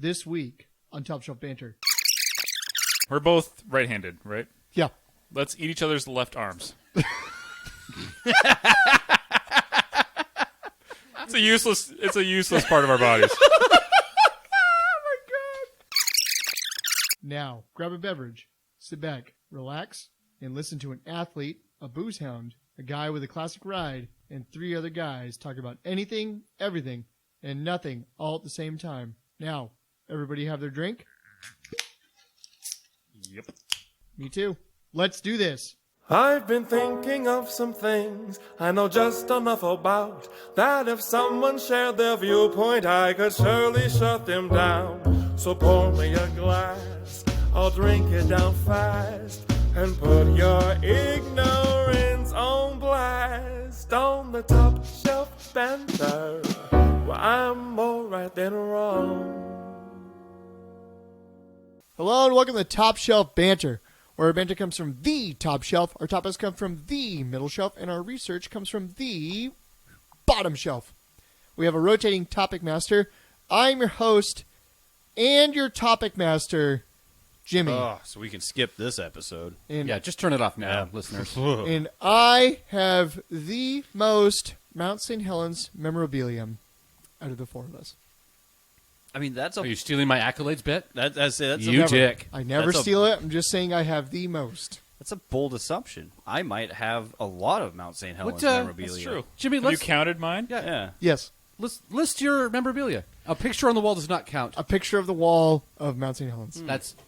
this week on Top Shelf Banter. We're both right-handed, right? Yeah. Let's eat each other's left arms. It's a useless part of our bodies. Now, grab a beverage, sit back, relax, and listen to an athlete, a booze hound, a guy with a classic ride, and 3 other guys talk about anything, everything, and nothing all at the same time. Now, everybody have their drink? Yep. Me too. Let's do this. I've been thinking of some things I know just enough about, that if someone shared their viewpoint, I could surely shut them down. So pour me a glass, I'll drink it down fast, and put your ignorance on blast. On the Top Shelf Banter, well, I'm more right than wrong. Hello and welcome to Top Shelf Banter, where our banter comes from the top shelf, our topics come from the middle shelf, and our research comes from the bottom shelf. We have a rotating topic master. I'm your host and your topic master, Jimmy. Oh, so we can skip this episode. And, Yeah, just turn it off now, listeners. and I have the most Mount St. Helens memorabilium out of the 4 of us. I mean, that's Are you a stealing my accolades, Bet? that's You a, dick. I never That's a- steal it. I'm just saying I have the most. that's a bold assumption. I might have a lot of Mount St. Helens What, memorabilia. That's true. Jimmy, Have you let's counted mine? Yeah. Yes, let's list your memorabilia. A picture on the wall does not count. a picture of the wall of Mount St. Helens.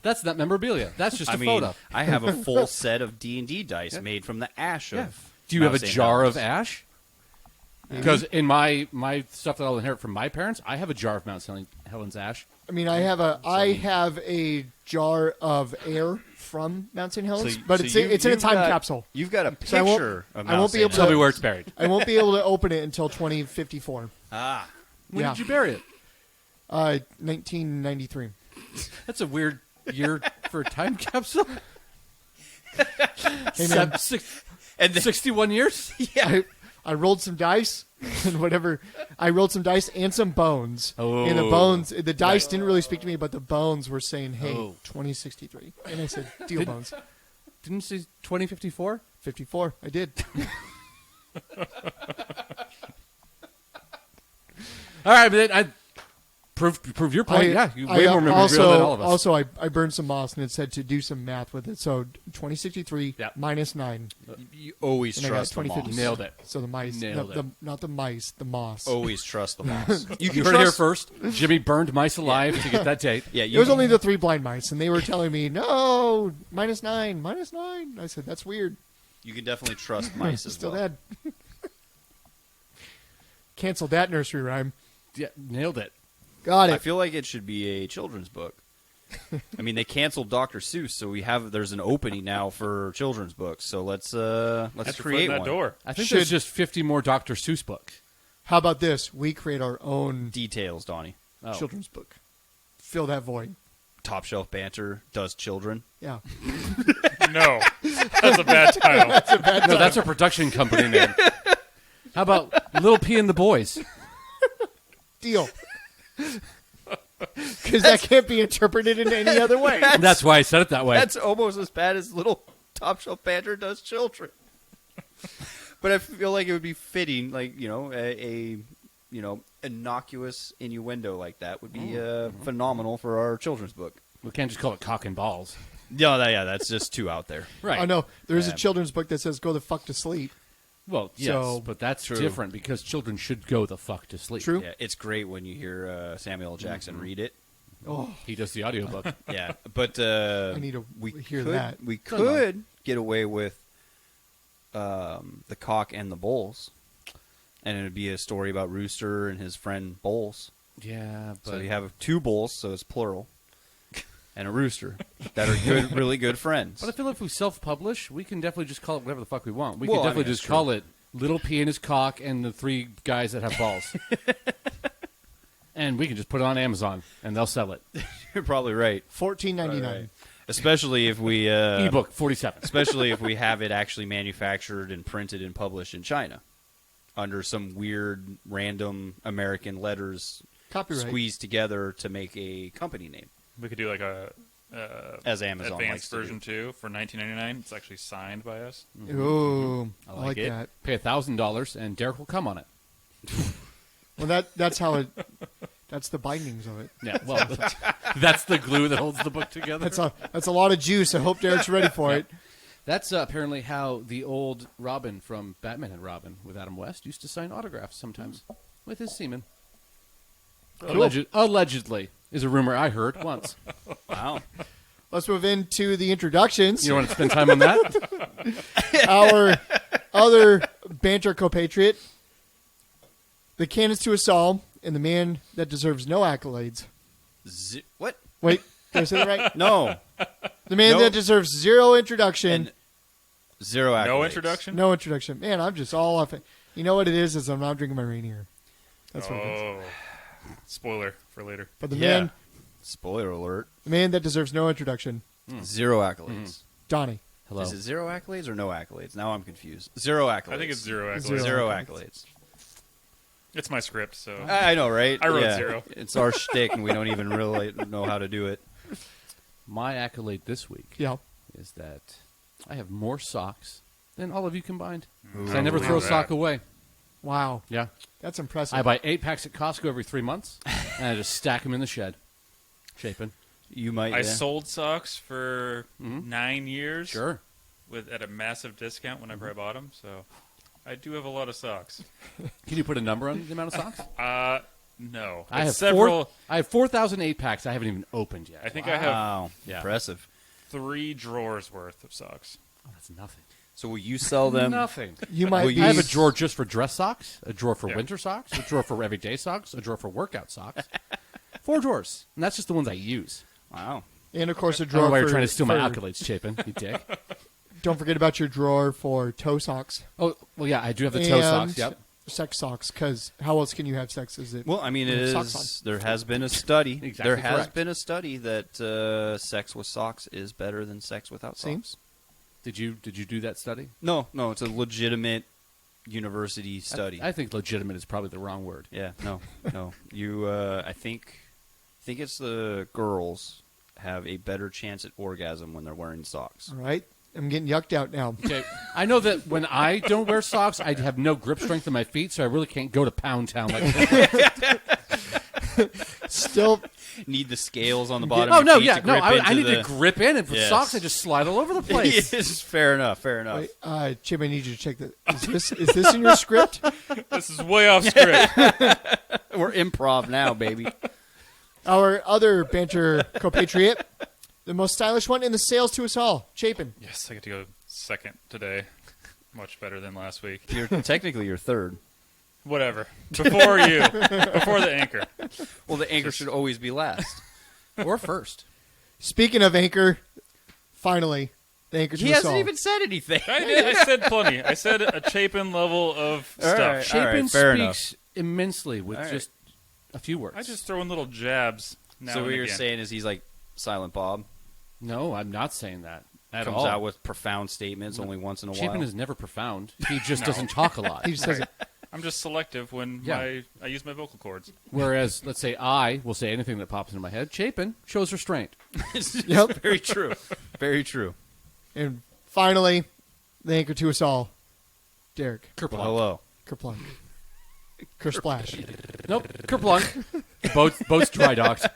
That's not memorabilia. That's just a I mean, photo. I have a full set of D&D dice made from the ash of. Yeah. Do you Mount have a St. jar Helens. of ash? Because in my stuff that I'll inherit from my parents, I have a jar of Mount St. Helens ash. I mean, I have a jar of air from Mount St. Helens, So- but so it's you- in a you've time got- capsule. You've got a So I won't- picture of I Mount won't be St. able to- Tell me Helens. where it's buried. I won't be able to open it until 2054. Ah. When Yeah. did you bury it? 1993. That's a weird year for a time capsule. Hey, man, And then, 61 years? I rolled some dice and whatever. I rolled some dice and some bones. Oh. And the dice didn't really speak to me, but the bones were saying, "Hey, Oh. 2063," and I said, "Deal bones." Didn't you say 2054? 54. I did. All right, but then I prove your point. Yeah, you way more memorabilia than all of us. Also, I burned some moss and it said to do some math with it. So 2063 Yeah. minus 9. you always And I got trust the 2050. moss. Nailed it. So the mice, Nailed it. not the mice, the moss. Always trust the moss. You heard it here first. Jimmy burned mice alive to get that date. Yeah, It was only the 3 blind mice, and they were telling me, "No, minus 9, minus 9." I said, "That's weird." you can definitely trust mice as Still well. dead. Canceled that nursery rhyme. Yeah, nailed it. Got I it. feel like it should be a children's book. I mean, they canceled Dr. Seuss, so there's an opening now for children's books. So let's That's your foot create in that one. door. I think Should- there's just 50 more Dr. Seuss books. How about this? We create our own Details, Donnie. Oh. children's book. Fill that void. Top Shelf Banter does children. Yeah. No. That's a bad title. No, that's a production company name. How about Little P and the Boys? Deal. Because that can't be interpreted in any other way. That's why I said it that way. That's almost as bad as Little Top Shelf Banter does children. But I feel like it would be fitting, like, a innocuous innuendo like that would be phenomenal for our children's book. We can't just call it Cock and Balls. No, that's just too out there. Right. Oh, no. There's Yeah. a children's book that says, "Go the fuck to sleep." Well, yes, So- but that's True. different because children should go the fuck to sleep. True. Yeah, it's great when you hear Samuel L. Jackson read it. Oh, He does the audiobook. Yeah, but I need to we hear could, that. We No, no. could get away with the cock and the bulls, and it would be a story about Rooster and his friend Bulls. Yeah, but So you have 2 bulls, so it's plural, and a rooster that are good, really good friends. But I feel like if we self-publish, we can definitely just call it whatever the fuck we want. We Well, can I mean, definitely that's just call it Little P and his cock and the 3 guys that have balls. And we can just put it on Amazon, and they'll sell it. You're probably right. $14.99. Especially if we Ebook, 47. especially if we have it actually manufactured and printed and published in China under some weird random American letters Copyright. squeezed together to make a company name. We could do like a As Amazon likes advanced to do. version too for $19.99. It's actually signed by us. Ooh, I like it. that. Pay $1,000 and Derek will come on it. Well, that's how it. That's the bindings of it. Yeah, well, that's the glue that holds the book together. That's a lot of juice. I hope Derek's ready for it. That's apparently how the old Robin from Batman and Robin with Adam West used to sign autographs sometimes with his semen. Allegedly is a rumor I heard once. Wow. Let's move into the introductions. You want to spend time on that? Our other banter compatriot, the Cannons to Assault, and the man that deserves no accolades. What? Wait, did I say that right? No. The man No. that deserves zero introduction. And zero accolades. No introduction. No introduction. Man, I'm just all off it. You know what it is I'm not drinking my Rainier. That's what it is. Oh, spoiler for later. But the Yeah. Spoiler alert. man that deserves no introduction, Zero accolades. Donnie. Hello. Is it zero accolades or no accolades? Now I'm confused. Zero accolades. I think it's zero accolades. Zero. Zero accolades. It's my script, so I know, right? I wrote Yeah. zero. It's our shtick, and we don't even really know how to do it. My accolade this week Yeah. is that I have more socks than all of you combined. Ooh, 'Cause I never believe throw a that. sock away. Wow. Yeah. That's impressive. I buy 8 packs at Costco every 3 months, and I just stack them in the shed. Shaping. You might. I yeah. sold socks for 9 years. Sure. At a massive discount whenever I bought them. So I do have a lot of socks. Can you put a number on the amount of socks? No. I have It's several. I have 4,008 packs I haven't even opened yet. I think I have Wow. Yeah. Impressive. 3 drawers worth of socks. Oh, that's nothing. So will you sell them? Nothing. you might Well, be. you- I have a drawer just for dress socks, a drawer for Yeah. winter socks, a drawer for everyday socks, a drawer for workout socks. 4 drawers, and that's just the ones I use. Wow. and of course a I don't drawer know why for, you're trying to steal my for- accolades, Chapin. You dick. Don't forget about your drawer for toe socks. Oh, well, yeah, I do have the toe socks. And Yep. sex socks, because how else can you have sex? Is it? Well, I mean, it Socks is. There has been a study. Exactly there has correct. been a study that sex with socks is better than sex without See? socks. Did you do that study? No, it's a legitimate university study. I think legitimate is probably the wrong word. Yeah, no. You, I think it's the girls have a better chance at orgasm when they're wearing socks. All right. I'm getting yucked out now. Okay, I know that when I don't wear socks, I have no grip strength in my feet, so I really can't go to Pound Town like that. Still, Need the scales on the bottom. Oh of no, your feet yeah, to no, grip I into need the... to grip in, and with Yes. socks, I just slide all over the place. Yes, fair enough. wait, Chip, I need you to check that. Is this in your script? This is way off script. We're improv now, baby. Our other banter compatriot, the most stylish one in the sales to us all, Chapin. Yes, I get to go second today. Much better than last week. You're technically your third. Whatever. Before you. Before the anchor. Well, the anchor should always be last. Or first. Speaking of anchor, finally, the anchor to He us hasn't all. even said anything. I said plenty. I said a Chapin level of All stuff. right. Chapin fair speaks immensely with All right. just a few words. I just throw in little jabs now So and what you're again. saying is he's like Silent Bob. No, I'm not saying that at Comes all. out with profound statements only once in a Chapin while. is never profound. He just doesn't talk a lot. He just says it. I'm just selective when Yeah. I use my vocal cords. Whereas, let's say I will say anything that pops into my head. Chapin shows restraint. Yep. Very true. Very true. And finally, the anchor to us all, Derek. Well, hello. Kerplunk. Kersplash. Nope, kerplunk. Boat's dry docked.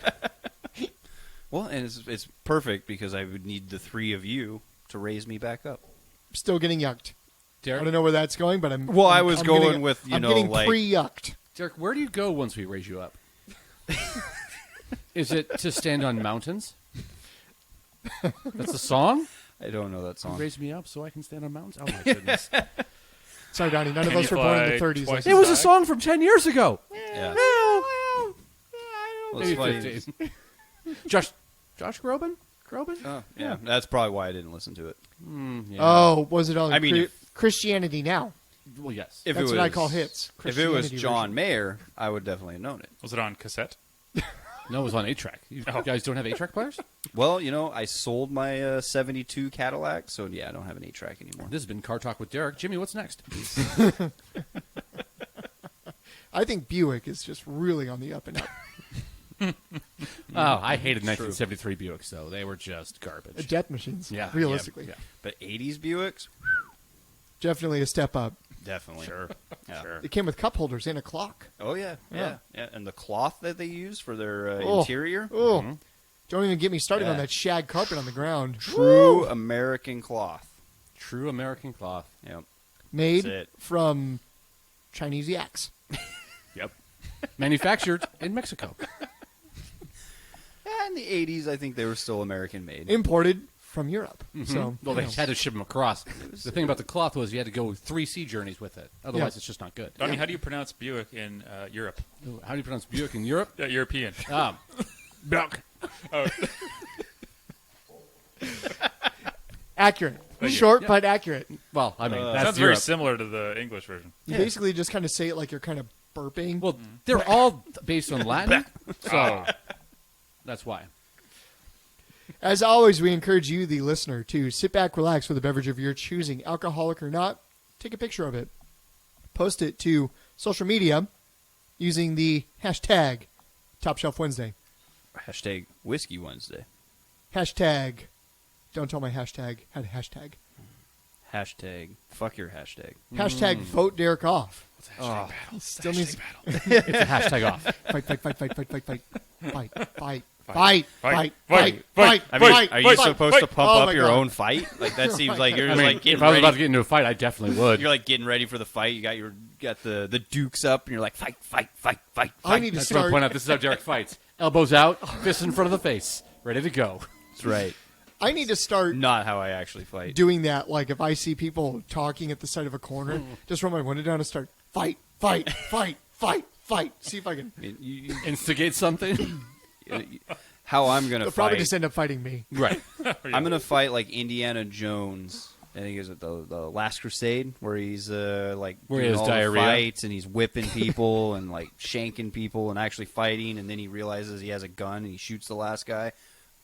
Well, and it's perfect because I would need the three of you to raise me back up. Still getting yucked. I don't Derek, know where that's going, but I'm. Well, I was I'm going getting- with, I'm getting pre-yucked. Derek, where do you go once we raise you up? Is it to stand on mountains? That's a song? I don't know that song. Raise me up so I can stand on mountains? Oh, my goodness. Sorry, Donnie. None of Can us you were born in fly the 30s. twice It was a Back? song from 10 years ago. Yeah. Well, Well, it's maybe funny. 15. Josh Groban? Oh, yeah, that's probably why I didn't listen to it. Yeah. Oh, was it on I mean, if- Christianity Now? Well, yes. If That's it what I was- call hits. If it was Christianity John version. Mayer, I would definitely have known it. Was it on cassette? No, it was on 8-track. You guys don't have 8-track players? Well, I sold my 72 Cadillac, so yeah, I don't have an 8-track anymore. This has been Car Talk with Derek. Jimmy, what's next? I think Buick is just really on the up and up. I hated 1973 Buicks, though. They were just garbage. Death machines. Yeah, realistically, yeah. But 80s Buicks, definitely a step up. definitely. Sure. Yeah. Sure. It came with cup holders and a clock. Oh yeah, Yeah. yeah. And the cloth that they use for their Oh. interior, Oh, don't even get me started on Yeah. that shag carpet on the ground. true American cloth. True American cloth. Yep. Made That's it. from Chinese yaks. Yep. Manufactured in Mexico. Yeah, in the 80s, I think they were still American made. Imported from Europe. So, Well, they you know. had to ship them across. The thing about the cloth was you had to go 3 sea journeys with it. Otherwise, Yeah. it's just not good. Donnie, how do you pronounce Buick in Europe? How do you pronounce Buick in Europe? European. Buick. Oh, Accurate. you. Short Yeah. but accurate. Well, I mean, that's sounds very Europe. similar to the English version. You basically just kind of say it like you're kind of burping. Well, they're all based on Latin, so that's why. As always, we encourage you, the listener, to sit back, relax with a beverage of your choosing, alcoholic or not. Take a picture of it. Post it to social media using the hashtag Top Shelf Wednesday. Hashtag Whiskey Wednesday. Hashtag, don't tell my hashtag, had a hashtag. Hashtag fuck your hashtag. Hashtag vote Derek off. Oh, Still needs It's a hashtag off. fight, fight, fight, fight, fight, fight, fight, fight, fight, fight, Fight, fight, fight, fight, I mean, fight, are you fight, supposed fight. to pump Oh up my your God. own fight? Like that seems like you're I just mean, like getting if I was ready. about to get into a fight, I definitely would. You're like getting ready for the fight. You got the dukes up, and you're like fight, fight, fight, fight, I fight. need to That's what I start. point out. This is how Derek fights. Elbows out, fists in front of the face, ready to go. That's right. I need to start Not how I actually fight. doing that. Like if I see people talking at the side of a corner, just roll my window down and start fight, fight, fight, fight, fight. See if I can. I mean, Instigate something. how I'm gonna They'll fight? probably just end up fighting me. Right. I'm gonna fight like Indiana Jones. I think it was at the Last Crusade, where he's like Where he doing has all the diarrhea. fights and he's whipping people and like shanking people and actually fighting, and then he realizes he has a gun and he shoots the last guy.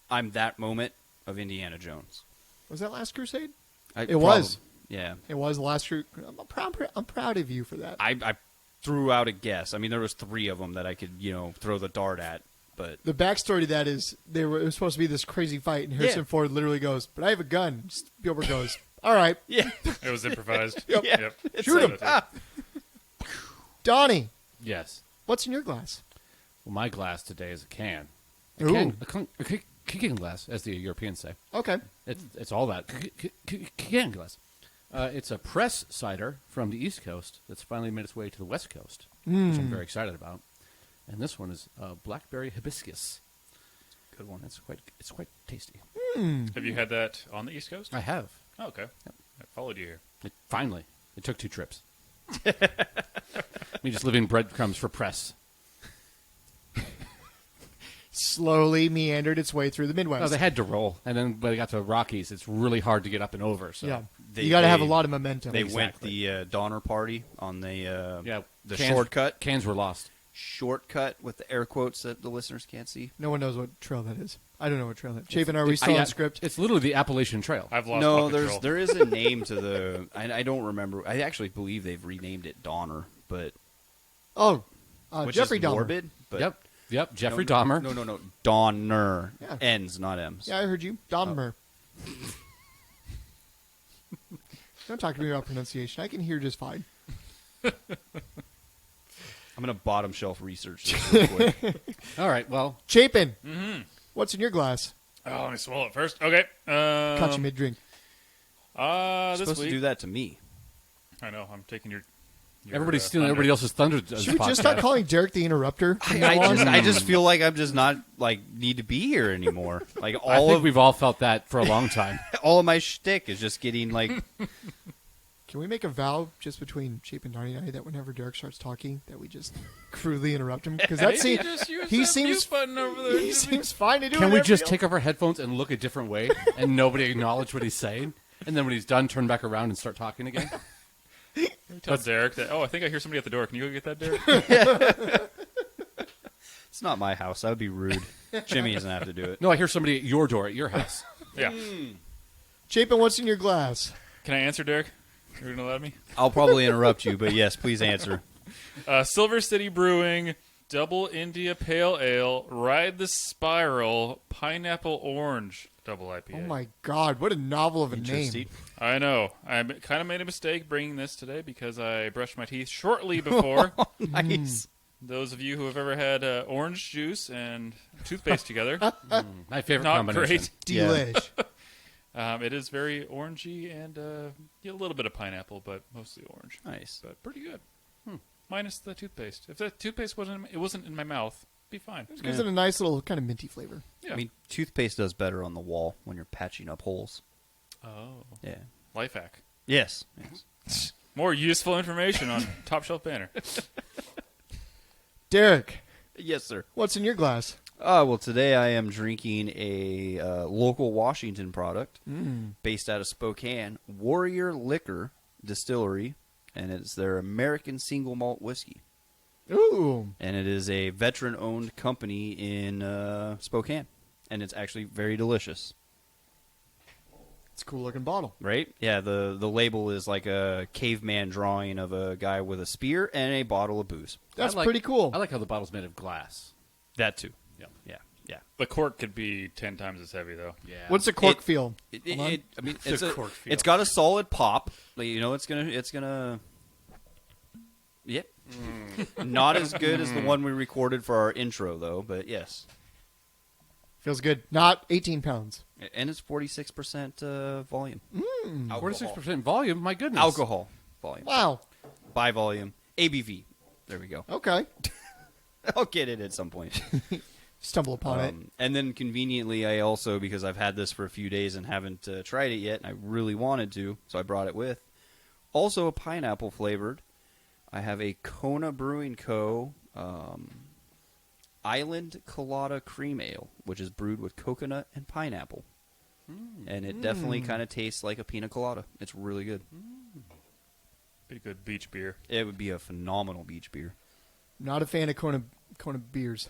I'm that moment of Indiana Jones. Was that Last Crusade? It was. Yeah. It was the Last Crusade. I'm proud of you for that. I threw out a guess. I mean, there was 3 of them that I could throw the dart at, but The backstory to that is it was supposed to be this crazy fight, and Harrison Yeah. Ford literally goes, "But I have a gun." Spielberg goes, "All right, yeah, It was improvised. Yep. Yep. Shoot him." Donnie, Yes. what's in your glass? Well, my glass today is a can. Ooh. A can glass, as the Europeans say. Okay. It's all that. Can glass. It's a press cider from the East Coast that's finally made its way to the West Coast, which I'm very excited about. And this one is blackberry hibiscus. Good one. It's quite tasty. Have you had that on the East Coast? I have. Oh, okay. I followed you here. Finally. It took 2 trips. Me just leaving breadcrumbs for press. Slowly meandered its way through the Midwest. No, they had to roll. And then when they got to the Rockies, it's really hard to get up and over. So. yeah. They- You got to have a they- lot of momentum. they went Exactly. the Donner Party on the Yeah. the Cans- shortcut. Cans were lost. Shortcut with the air quotes that the listeners can't see. No one knows what trail that is. I don't know what trail that is. Chapin, are we still Yeah, on script? It's literally the Appalachian Trail. I've lost No, all control. there is a name to the. I don't remember. I actually believe they've renamed it Donner, but Oh, which Jeffrey is Dahmer. morbid. But Yep. Jeffrey no, Dahmer. No. Donner. Yeah. Ends, not M's. Yeah, I heard you. Dahmer. Don't talk to me about pronunciation. I can hear just fine. I'm gonna bottom shelf research this real quick. All right. Well, Chapin, what's in your glass? Oh, let me swallow it first. Okay. Caught you mid-drink. This supposed week. to do that to me. I know. I'm taking your everybody's stealing thunder. everybody else's thunder. Should we just start calling Derek the interrupter? from now on? I just feel like I'm just not like need to be here anymore. Like I think we've all felt that for a long time. all of my shtick is just getting like Can we make a vow just between Chapin, Donnie, and I that whenever Derek starts talking, that we just crudely interrupt him? Because that's Maybe just use he that seems mute button over there. he seems fine to do. Can we whatever just he take off our headphones and look a different way and nobody acknowledge what he's saying? And then when he's done, turn back around and start talking again? Tell Derek that. Oh, I think I hear somebody at the door. Can you go get that, Derek? it's not my house. That would be rude. Jimmy doesn't have to do it. No, I hear somebody at your door at your house. Yeah. Chapin, what's in your glass? Can I answer, Derek? You're gonna let me? I'll probably interrupt you, but yes, please answer. Silver City Brewing Double India Pale Ale, Ride the Spiral, Pineapple Orange Double IPA. Oh my God! What a novel of a Interesting. name. I know. I kind of made a mistake bringing this today because I brushed my teeth shortly before. Nice. Those of you who have ever had orange juice and toothpaste together, My favorite not combination. great. Delish. It is very orangey and a little bit of pineapple, but mostly orange. Nice. But pretty good. Minus the toothpaste. If the toothpaste wasn't in my mouth, it'd be fine. It gives it a nice little kind of minty flavor. Yeah. I mean, toothpaste does better on the wall when you're patching up holes. Oh, Yeah. life hack. Yes. More useful information on Top Shelf Banner. Derek, Yes, sir. what's in your glass? Well, today I am drinking a local Washington product based out of Spokane, Warrior Liquor Distillery, and it's their American Single Malt Whiskey. Ooh, And it is a veteran-owned company in Spokane, and it's actually very delicious. it's a cool looking bottle. Right? Yeah, the label is like a caveman drawing of a guy with a spear and a bottle of booze. That's I like- pretty cool. I like how the bottle's made of glass. That too. Yeah. Yeah, yeah. The cork could be 10 times as heavy, though. Yeah. What's the cork It- feel? I mean, The cork feel. it's got a solid pop. Like, you know, it's gonna. Yep. Not as good as the one we recorded for our intro, though. But yes, Feels good. Not 18 pounds. and it's 46% volume. 46% volume. My goodness. Alcohol volume Wow. by volume. ABV. There we go. Okay. I'll get it at some point. Stumble upon it. And then conveniently, I also, because I've had this for a few days and haven't tried it yet, and I really wanted to, so I brought it with. Also a pineapple flavored. I have a Kona Brewing Co. Island Colada Cream Ale, which is brewed with coconut and pineapple. And it definitely kind of tastes like a pina colada. It's really good. Be good beach beer. It would be a phenomenal beach beer. Not a fan of Kona beers.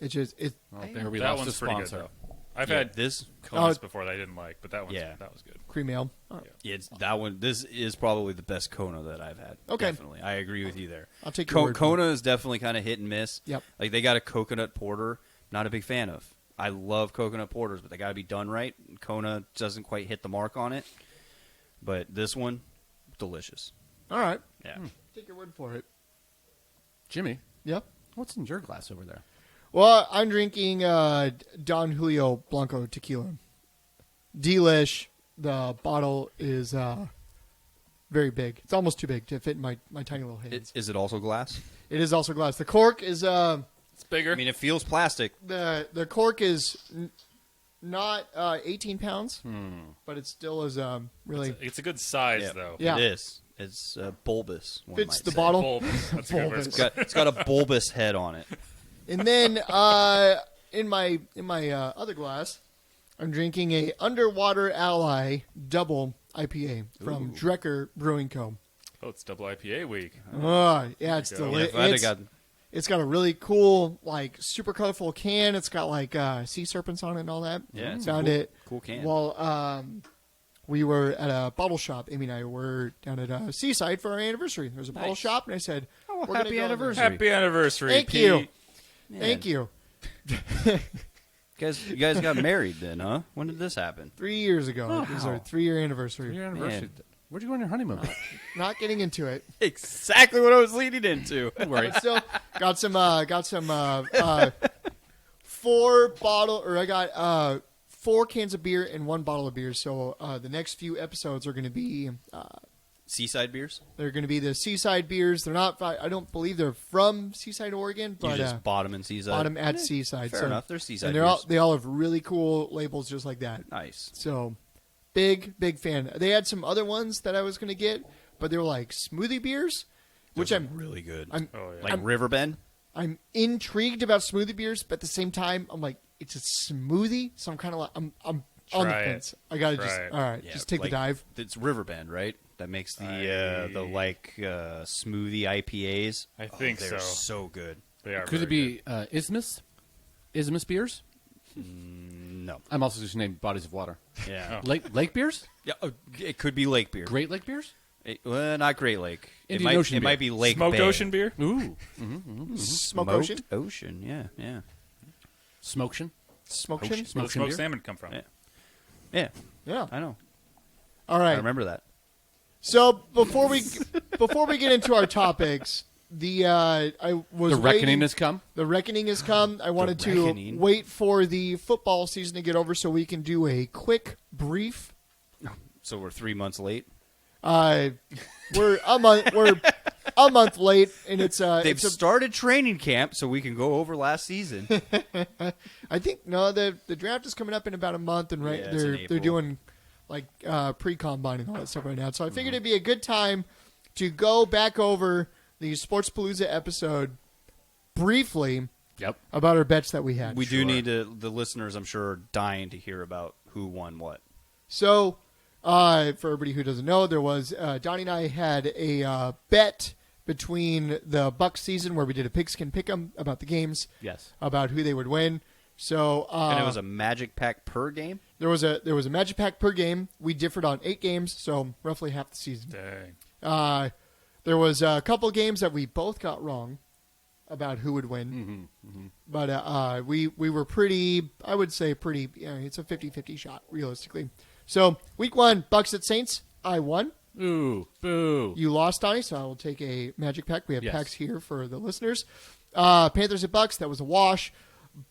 It's just Oh, there we That lost one's the pretty good, sponsor. though. I've Yeah, had this. Konas Oh. before that I didn't like, but that was good. cream ale. Yeah, it's that one. This is probably the best Kona that I've had. Okay. Definitely, I agree with you there. I'll take your word for it. Kona is definitely kind of hit and miss. Yep. Like they got a coconut porter. Not a big fan of. I love coconut porters, but they got to be done right. Kona doesn't quite hit the mark on it. But this one, delicious. All right. Yeah. Take your word for it. Jimmy, Yep. what's in your glass over there? Well, I'm drinking Don Julio Blanco tequila. Delish. The bottle is very big. It's almost too big to fit in my tiny little hands. Is it also glass? It is also glass. The cork is It's bigger. I mean, it feels plastic. the cork is not 18 pounds, but it still is really It's a good size, Yeah. though. Yeah. It is. It's bulbous. one fits might the say. bottle. Bulbous. That's a good word. Bulbous. It's got a bulbous head on it. And then in my other glass, I'm drinking a Underwater Ally Double IPA from Drecker Brewing Co. Oh, it's double IPA week. Yeah, it's There you go. delicious. If I'd have got It's got a really cool, like, super colorful can. It's got like sea serpents on it and all that. Yeah, it's a Found cool- it. cool can. Well, we were at a bottle shop. Amy and I were down at Seaside for our anniversary. There was a bottle Nice. shop, and I said, Oh, "We're gonna happy go anniversary. Happy anniversary, Thank Pete. you. Man, Thank you." You guys got married then, huh? When did this happen? 3 years ago, it was our 3-year anniversary. Your anniversary. Man. Where'd you go on your honeymoon? Not getting into it. Exactly what I was leading into. Don't worry. But still, got some 4 bottle, or I got 4 cans of beer and 1 bottle of beer. So the next few episodes are going to be Seaside beers? they're going to be the Seaside beers. They're not. I don't believe they're from Seaside, Oregon, You but just bought them in Seaside. bought them at Seaside. Fair so, enough. They're Seaside and beers. they all have really cool labels, just like that. Nice. So big fan. They had some other ones that I was going to get, but they were like smoothie beers, which Those I'm are really good. I'm Oh, yeah. like I'm- Riverbend? I'm intrigued about smoothie beers, but at the same time, I'm like, it's a smoothie, so I'm kind of like, I'm on the Try it. fence. I gotta Try just, it. all right, Yeah, just take like, the dive. It's Riverbend, right? That makes the smoothie IPAs. I think they're so. so good. They are. Could it very be Isthmus? Isthmus beers? No. I'm also just named bodies of water. Yeah. Lake beers? Yeah. It could be lake beer. Great Lake beers? Not Great Lake. Indian Ocean it beer. might be Lake Smoked Bay. ocean beer. Ooh. Smoke Smoked Ocean? Ocean, yeah. Smoction. Smoke Ocean. Ocean? Where Smoked the smoked beer? salmon come from? Yeah. Yeah, Yeah. I know. All I right. remember that. So before we get into our topics, I was The reckoning waiting- has come. The reckoning has come. I wanted to reckoning. wait for the football season to get over so we can do a quick, brief. So we're 3 months late. We're a month late, and it's They've it's a, started training camp, so we can go over last season. I think the draft is coming up in about a month, and Yeah, it's in they're April. doing like pre-combine and all that stuff right now. So I figured it'd be a good time to go back over the Sportspalooza episode briefly Yep. about our bets that we had. We do need to. The listeners, I'm sure, are dying to hear about who won what. So, for everybody who doesn't know, there was Donnie and I had a bet between the Bucks season where we did a pigskin pick'em about the games, Yes. about who they would win. So, And it was a magic pack per game. there was a magic pack per game. We differed on 8 games, so roughly half the season. Dang. There was a couple games that we both got wrong about who would win. But we were pretty, I would say pretty, it's a 50-50 shot, realistically. So, week 1, Bucks at Saints, I won. Ooh. Boo. You lost, Donnie, so I will take a magic pack. We have Yes. packs here for the listeners. Panthers at Bucks, that was a wash.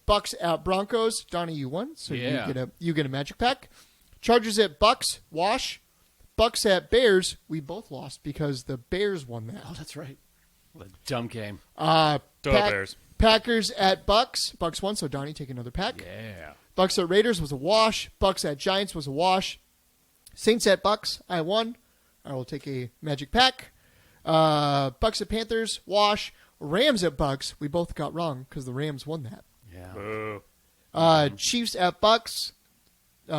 Bucks at Broncos, Donnie, you won, so Yeah. you get a magic pack. Chargers at Bucks, wash. Bucks at Bears, we both lost because the Bears won that. Oh, that's right. What a dumb game. Bears. Packers at Bucks, Bucks won, so Donnie take another pack. Yeah. Bucks at Raiders was a wash. Bucks at Giants was a wash. Saints at Bucks, I won. I will take a magic pack. Bucks at Panthers, wash. Rams at Bucks, we both got wrong because the Rams won that. Yeah. Boo. Chiefs at Bucks, it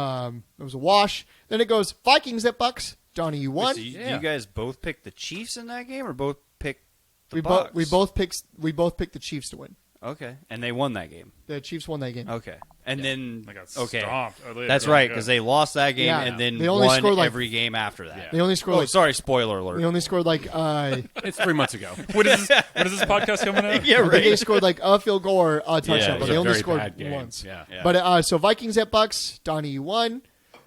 was a wash. Then it goes Vikings at Bucks. Donnie, you won. So Yeah. you guys both picked the Chiefs in that game, or both picked the we Bucks? both picked the Chiefs to win. Okay, and they won that game. The Chiefs won that game. Okay, and then They got okay, stomped. that's right, because they lost that game Yeah. and then They only won scored, like- every game after that. They only scored Oh, like sorry, spoiler alert. they only scored like It's 3 months ago. When is this podcast coming out? yeah, I think they right. scored like a field goal or a touchdown, it but was they a only very scored bad game. once. Yeah. Yeah. But so Vikings at Bucks, Donnie, you won.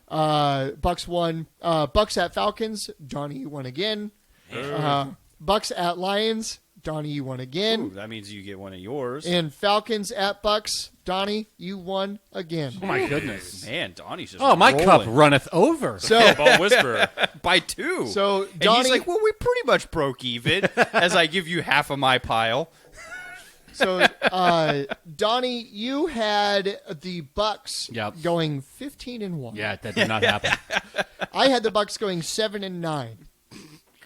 Bucks won. Bucks at Falcons, Donnie, you won again. Bucks at Lions, Donnie, you won again. Ooh, that means you get one of yours. And Falcons at Bucks, Donnie, you won again. Oh, my goodness. Man, Donnie's just Oh, my cup rolling. runneth over. So, Football whisperer. by 2. so and Donnie, he's like, well, we pretty much broke even as I give you half of my pile. so Donnie, you had the Bucks Yep. going 15-1. Yeah, that did not happen. I had the Bucks going 7-9.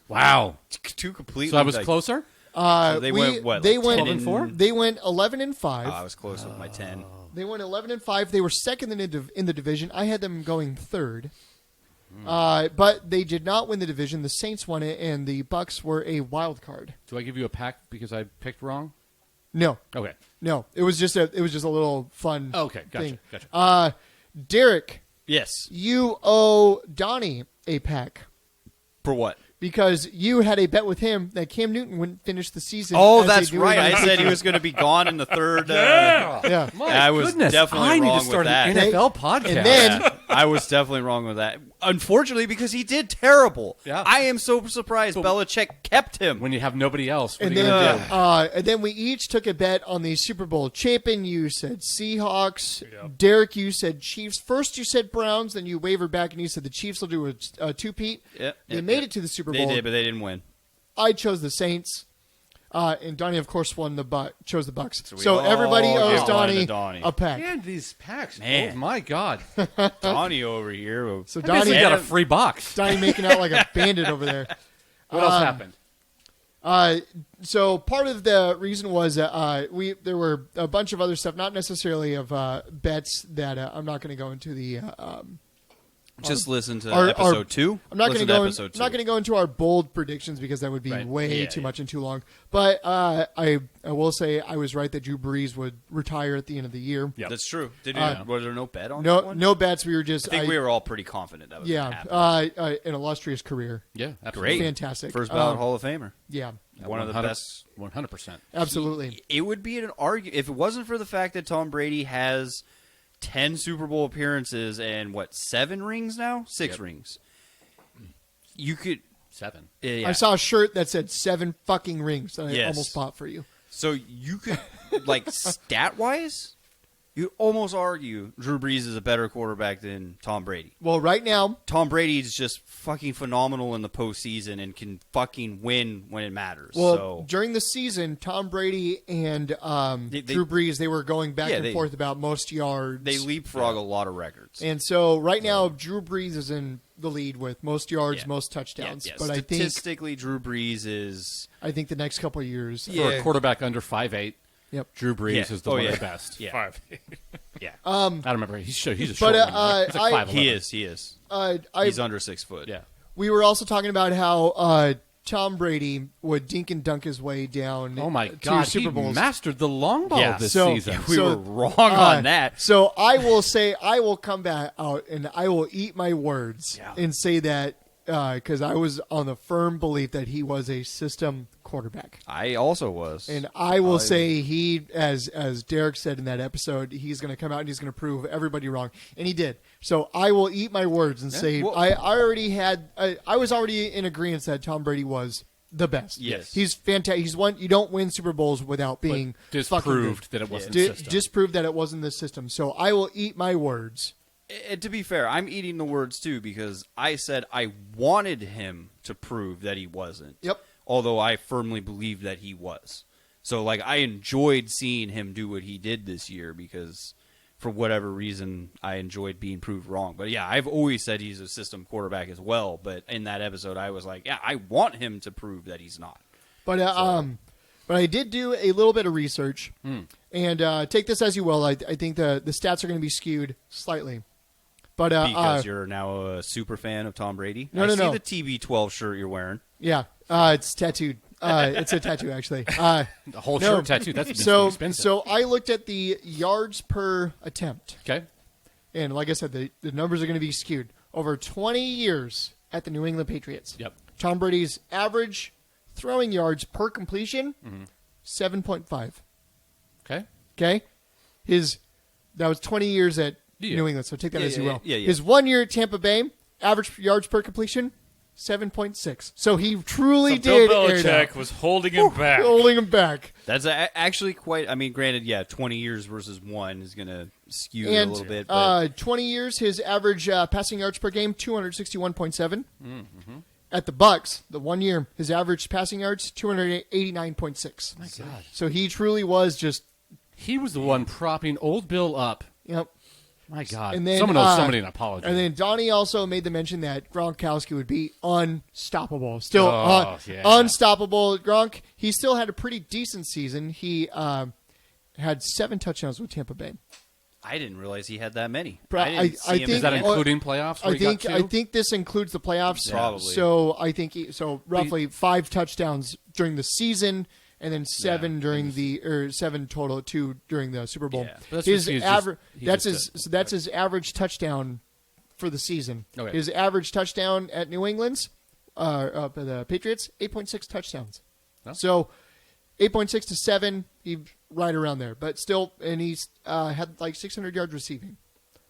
Wow. Two completely. So I was like, closer? So they went what? They like went 10 and 4? They went 11-5. Oh, I was close with my 10. They went 11-5. They were second in the division. I had them going third. But they did not win the division. The Saints won it, and the Bucks were a wild card. Do I give you a pack because I picked wrong? No, Okay. no. It was just a little fun. Okay, gotcha. thing. Gotcha. Derek, Yes. you owe Donnie a pack For what? because you had a bet with him that Cam Newton wouldn't finish the season. Oh, as they that's do right. in- I said he was going to be gone in the third. yeah. My I was goodness. definitely I need wrong to start with that. an NFL podcast. And then- Yeah, I was definitely wrong with that. Unfortunately, because he did terrible. Yeah. I am so surprised Belichick kept him. when you have nobody else, what And are you then, going to do? and then we each took a bet on the Super Bowl champion. You said Seahawks. Yep. Derek, you said Chiefs. First, you said Browns. Then you wavered back and you said the Chiefs will do a two-peat. Yep, They yep, made yep. it to the Super They Bowl. did, but they didn't win. I chose the Saints. And Donnie, of course, chose the Bucks. we So all everybody give owes one to Donnie Donnie. a pack. And these packs. Man. Oh, my God. Donnie over here. So Donnie Donnie, got a free box. Donnie making out like a bandit over there. What else happened? So part of the reason was that there were a bunch of other stuff, not necessarily of bets that I'm not going to go into Just listen to Our- episode 2. I'm not going Listen to go. episode I'm not going to go into our bold predictions because that would be Right. way Yeah, too yeah. much and too long. But I will say I was right that Drew Brees would retire at the end of the year. Yep. That's true. Was there no bet on that No, one? no bets. We were just. I think we were all pretty confident that was going to Yeah, happen. an illustrious career. Yeah, absolutely. Great. Fantastic. First ballot Hall of Famer. Yeah, One of the best. 100%. absolutely. It would be an argument if it wasn't for the fact that Tom Brady has 10 Super Bowl appearances and 7 rings now? 6 Yep. rings. You could 7. yeah. I saw a shirt that said 7 fucking rings that I Yes. almost bought for you. So you could stat wise, you'd almost argue Drew Brees is a better quarterback than Tom Brady. Well, right now, Tom Brady is just fucking phenomenal in the postseason and can fucking win when it matters. well, so during the season, Tom Brady and They- Drew Brees, they were going back Yeah, and they- forth about most yards. they leapfrog a lot of records. And so right now, Drew Brees is in the lead with most yards, Yeah. most touchdowns. Yeah, But statistically, Drew Brees is I think the next couple of years, For Yeah. a quarterback under 5'8", Yep. Drew Brees Yeah. is the Oh, one yeah. of the best. yeah, 5. yeah. I don't remember. He's a But, short one. Right? He's like I- 5'11". He is. I He's under 6 foot. Yeah. we were also talking about how Tom Brady would dink and dunk his way down. Oh, my to God. Super He Bowls. mastered the long ball Yeah. this So- season. We So, were wrong on that. So I will say I will come back out and I will eat my words Yeah. and say that because I was on the firm belief that he was a system quarterback. I also was. And I will say he, as Derek said in that episode, he's going to come out and he's going to prove everybody wrong, and he did. So I will eat my words and say well- I already had I was already in agreement that Tom Brady was the best. Yes. he's fantastic. He's won. You don't win Super Bowls without being fucking good. disproved that it wasn't the system. Disproved that it wasn't the system. So I will eat my words. And to be fair, I'm eating the words too because I said I wanted him to prove that he wasn't. Yep. Although I firmly believe that he was. So I enjoyed seeing him do what he did this year because for whatever reason I enjoyed being proved wrong. But yeah, I've always said he's a system quarterback as well, but in that episode I was like, yeah, I want him to prove that he's not. But I did do a little bit of research, and take this as you will. I think the stats are going to be skewed slightly. But Because you're now a super fan of Tom Brady. No, I no, see no. the TB12 shirt you're wearing. yeah, it's tattooed. It's a tattoo actually. The whole No. shirt tattoo. That's So expensive. so I looked at the yards per attempt, okay. and like I said, the numbers are going to be skewed. Over 20 years at the New England Patriots, Yep. Tom Brady's average throwing yards per completion, 7.5. Okay. Okay, that was 20 years at Yeah. New England. So take that Yeah, as you yeah, will. yeah, yeah. His 1 year at Tampa Bay, average yards per completion, 7.6. So he truly So Bill did air it Belichick out. was holding him back. Holding him back. That's actually quite. I mean, granted, yeah, 20 years versus 1 is going to skew it a And little bit. But 20 years, his average passing yards per game, 261.7. At the Bucks, the 1 year, his average passing yards, 289.6. My God. So he truly was just, He was the one propping old Bill up. yep. My God. And then, Someone owes somebody an apology. And then Donnie also made the mention that Gronkowski would be unstoppable. Still Oh, yeah. unstoppable. Gronk, he still had a pretty decent season. He had 7 touchdowns with Tampa Bay. I didn't realize he had that many. Bro, I didn't see I him think- Is that in- including playoffs? where he got two? I think this includes the playoffs. Probably. So I think roughly 5 touchdowns during the season, and then 7 during the 7 total, 2 during the Super Bowl. Yeah. But that's His just- he's average. just- he That's just his. did. That's his average touchdown for the season. Okay. His average touchdown at New England's, the Patriots, 8.6 touchdowns. Oh. So 8.6 to 7, he right around there. But still, and he's had like 600 yards receiving.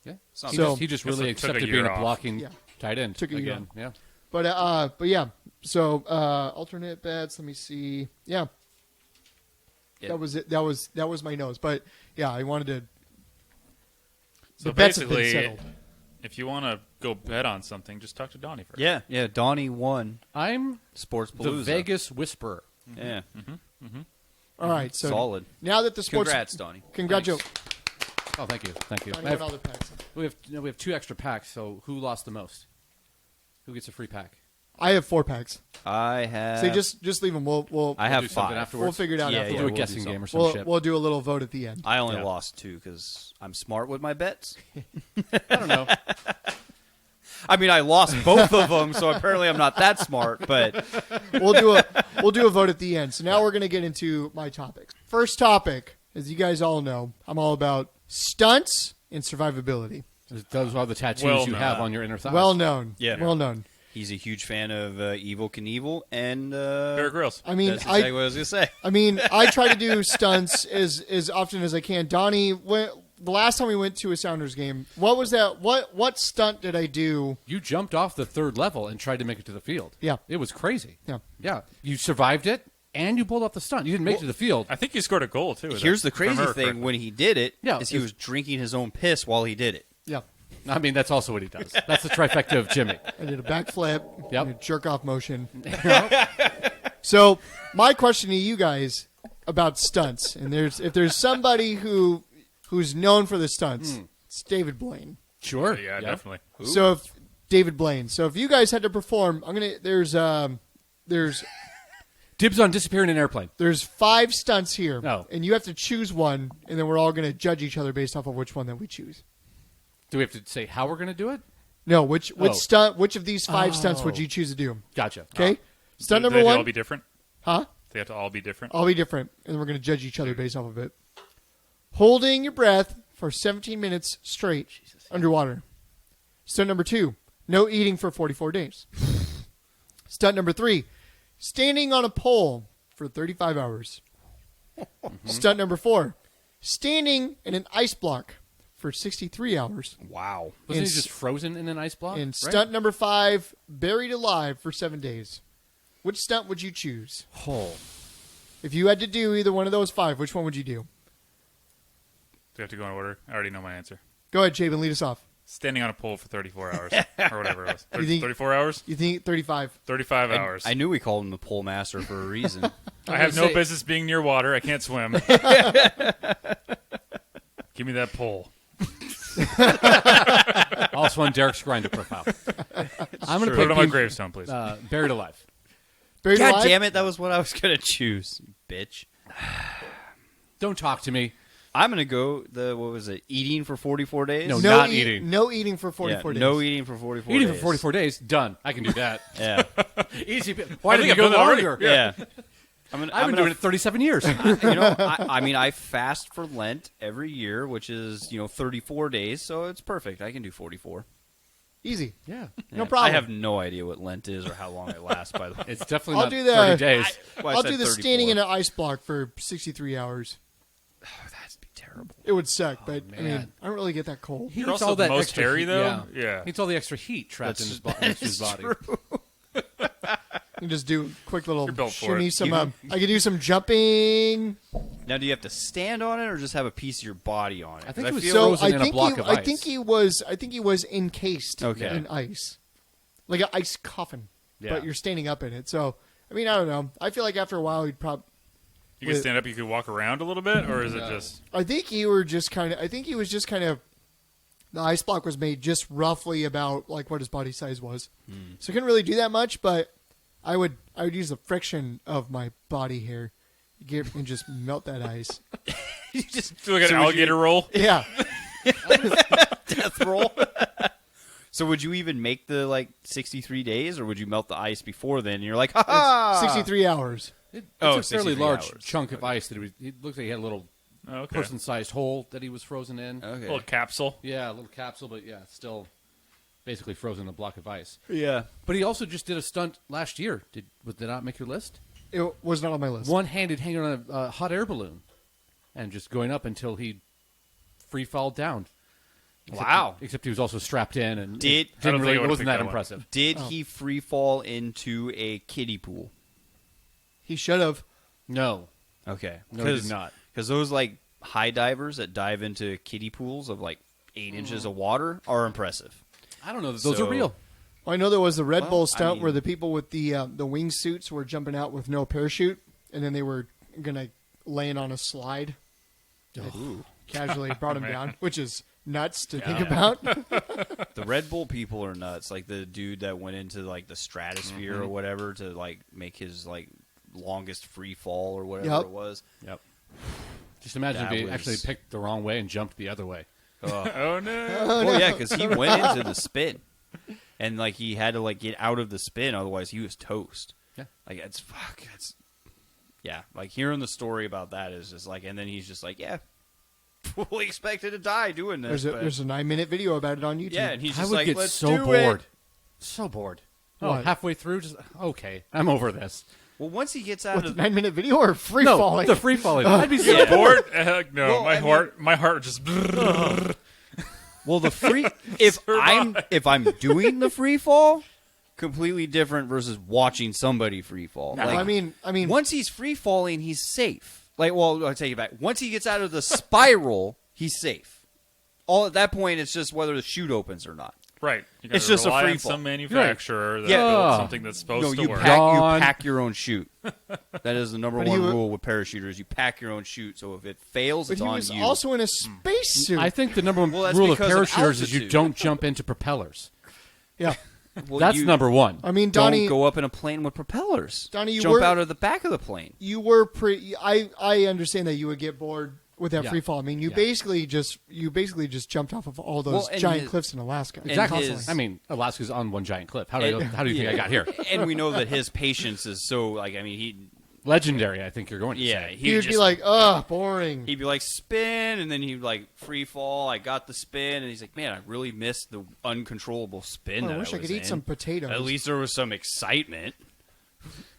Yeah. Something. He, So- just, he just Guess really it took a accepted year being a off. blocking Yeah. tight end. Took a year again. Yeah. But yeah. So alternate bets. Let me see. Yeah. Yeah. That was it. That was my nose. But yeah, I wanted to. So the bets have been basically, settled. if you want to go bet on something, just talk to Donnie first. Yeah. Donnie won I'm Sports the Palooza. Vegas Whisperer. Yeah. All right. So Solid. now that the sports. Congrats, Donnie. Congratulations. Oh, thank you. Thank you. Donnie I won have- all the packs. we have 2 extra packs, so who lost the most? Who gets a free pack? I have 4 packs. I have. So just leave them. We'll I have do something 5. afterwards. we'll figure it out Yeah, We'll afterwards. do a we'll guessing do game or some We'll shit. we'll do a little vote at the end. I only Yeah. lost 2 because I'm smart with my bets. I don't know. I mean, I lost both of them, so apparently I'm not that smart. But We'll do a vote at the end. So now we're going to get into my topics. First topic, as you guys all know, I'm all about stunts and survivability. Those are the tattoos Well you have known. on your inner thighs. Well known. Yeah. Well known. he's a huge fan of Evil Knievel and Bear Grylls. I mean, that's exactly what I was gonna say. I mean, I try to do stunts as often as I can. Donnie, the last time we went to a Sounders game, what was that? What stunt did I do? You jumped off the 3rd level and tried to make it to the field. Yeah. It was crazy. Yeah. Yeah. You survived it, and you pulled off the stunt. You didn't make it to the field. I think he scored a goal too. Here's the if I crazy remember thing: correctly. when he did it, Yeah, is he it's- was drinking his own piss while he did it. Yeah. I mean, that's also what he does. That's the trifecta of Jimmy. I did a backflip, Yep. and a jerk off motion. So, my question to you guys about stunts, and if there's somebody who's known for the stunts, it's David Blaine. Sure. Yeah, definitely. So, if David Blaine. So, if you guys had to perform, there's Dibs on disappearing in an airplane. 5 stunts here, Oh. and you have to choose one, and then we're all going to judge each other based off of which one that we choose. Do we have to say how we're going to do it? No, which Oh. stunt? Which of these 5 stunts would you choose to do? Gotcha. Okay, stunt Do number they one, all be different? huh? They have to all be different. All be different, and we're going to judge each other based off of it. Holding your breath for 17 minutes straight underwater. Stunt number 2, no eating for 44 days. Stunt number 3, standing on a pole for 35 hours. Stunt number 4, standing in an ice block for 63 hours. Wow. Wasn't And he just frozen in an ice block? And right? stunt number 5, buried alive for 7 days. Which stunt would you choose? Oh. If you had to do either one of those 5, which one would you do? Do we have to go in order? I already know my answer. Go ahead, Jabin, lead us off. Standing on a pole for 34 hours or whatever it was. You think- 34 hours? You think 35? 35 hours. I knew we called him the pole master for a reason. I have no say- business being near water. I can't swim. Give me that pole. Also on Derek's Grindr profile. I'm going to Put it on my pick gravestone, please. Buried Alive. Buried God alive? damn it, that was what I was gonna choose, you bitch. Don't talk to me. I'm gonna go what was it? Eating for 44 days? No, not eating. No eating for Yeah, 44 days. no eating for 44 Eating days. for 44 days, done. I can do that. Yeah. Easy. Why I did think you I've go done that already. longer? Yeah. I've been doing it 37 years. I mean, I fast for Lent every year, which is 34 days, so it's perfect. I can do 44. Easy. Yeah. No problem. I have no idea what Lent is or how long it lasts. By the way, It's definitely I'll not do the- 30 days. Well, I I'll said do the 34. standing in an ice block for 63 hours. That'd be terrible. It would suck, but I mean, man. I don't really get that cold. He You're needs also all that the most extra hairy, heat. though? Yeah. Yeah. He needs all the extra heat trapped in his, his body. You can just do a quick little You're built for shimmy. it. I could do some jumping. Now, do you have to stand on it or just have a piece of your body on it? I think 'Cause it was feel so- So frozen I in a think block he, of I ice. think he was encased Okay. in ice, like an ice coffin, Yeah. but you're standing up in it. So I mean, I don't know. I feel like after a while he'd probably. You can stand up, you can walk around a little bit, or is it just... I think he was just kind of. The ice block was made just roughly about like what his body size was, so I couldn't really do that much. But I would use the friction of my body hair, and just melt that ice. you just Do like an So would you- alligator roll? Yeah, death roll. So would you even make the 63 days, or would you melt the ice before then? And you're like, ha ha! 63 hours. It's Oh, a fairly 63 large hours. chunk of ice that he looks like he had a little Oh, okay. person-sized hole that he was frozen in. Okay. Little capsule. Yeah, a little capsule, but yeah, still basically frozen in a block of ice. Yeah. But he also just did a stunt last year. Did that not make your list? It was not on my list. One-handed hanging on a hot air balloon and just going up until he free-falled down. Wow. Except he was also strapped in and Did- it I don't think I it would've wasn't picked that that one. impressive. Did he free fall into a kiddie pool? He should have. No. Okay. No, he did not. Because those high divers that dive into kiddie pools of 8 inches of water are impressive. I don't know that those So- are real. Well, I know there was the Red Well, Bull I stunt mean- where the people with the wingsuits were jumping out with no parachute, and then they were gonna land on a slide. Ooh. Casually brought him Man. down, which is nuts to think about. The Red Bull people are nuts. Like the dude that went into the stratosphere or whatever to make his longest free fall or whatever Yep. it was. Yep. Just imagine That if he was- actually picked the wrong way and jumped the other way. Oh, no. Well, yeah, because he went into the spin. and like he had to like get out of the spin, otherwise he was toast. Yeah. Like like hearing the story about that is just like, and then he's just like, yeah, fully expected to die doing this. There's a 9-minute video about it on YouTube. Yeah, and he's I just would like, get let's so do bored. it. So bored. Oh, What? halfway through, just okay. I'm over this. Well, once he gets out What, of the 9-minute video or free No, falling? the free falling. I'd be so Yeah. Bored? Heck no. Well, my heart just. well, the free if I'm doing the free fall, completely different versus watching somebody free fall. No, I mean, once he's free falling, he's safe. Like, well, I'll take it back. Once he gets out of the spiral, he's safe. All at that point, it's just whether the chute opens or not. Right. You It's gotta just a rely free on fall. some manufacturer that Yeah. built something that's supposed No, to you work. pack your own chute. That is the number But one he wa- rule with parachuters. You pack your own chute, so if it fails, but it's he on was you. also in a spacesuit. I think the number one Well, that's rule of because of parachuters is you altitude. don't jump into propellers. Yeah. Well, That's you number one. I mean, Don't Donnie, go up in a plane with propellers. Donnie, you jump were- out of the back of the plane. you were pretty. I understand that you would get bored with that Yeah. free fall. I mean, you Yeah. basically just jumped off of all those Well, and giant his- cliffs in Alaska. and Exactly. his- I mean, Alaska's on one giant cliff. How do you think I got here? And we know that his patience is so like. I mean, he Legendary, I think you're going to yeah say. He would be like, ugh, boring. he'd be like spin, and then he'd like free fall. I got the spin, and he's like, man, I really missed the uncontrollable spin. Oh, that I wish I was could eat in. some potatoes. At least there was some excitement.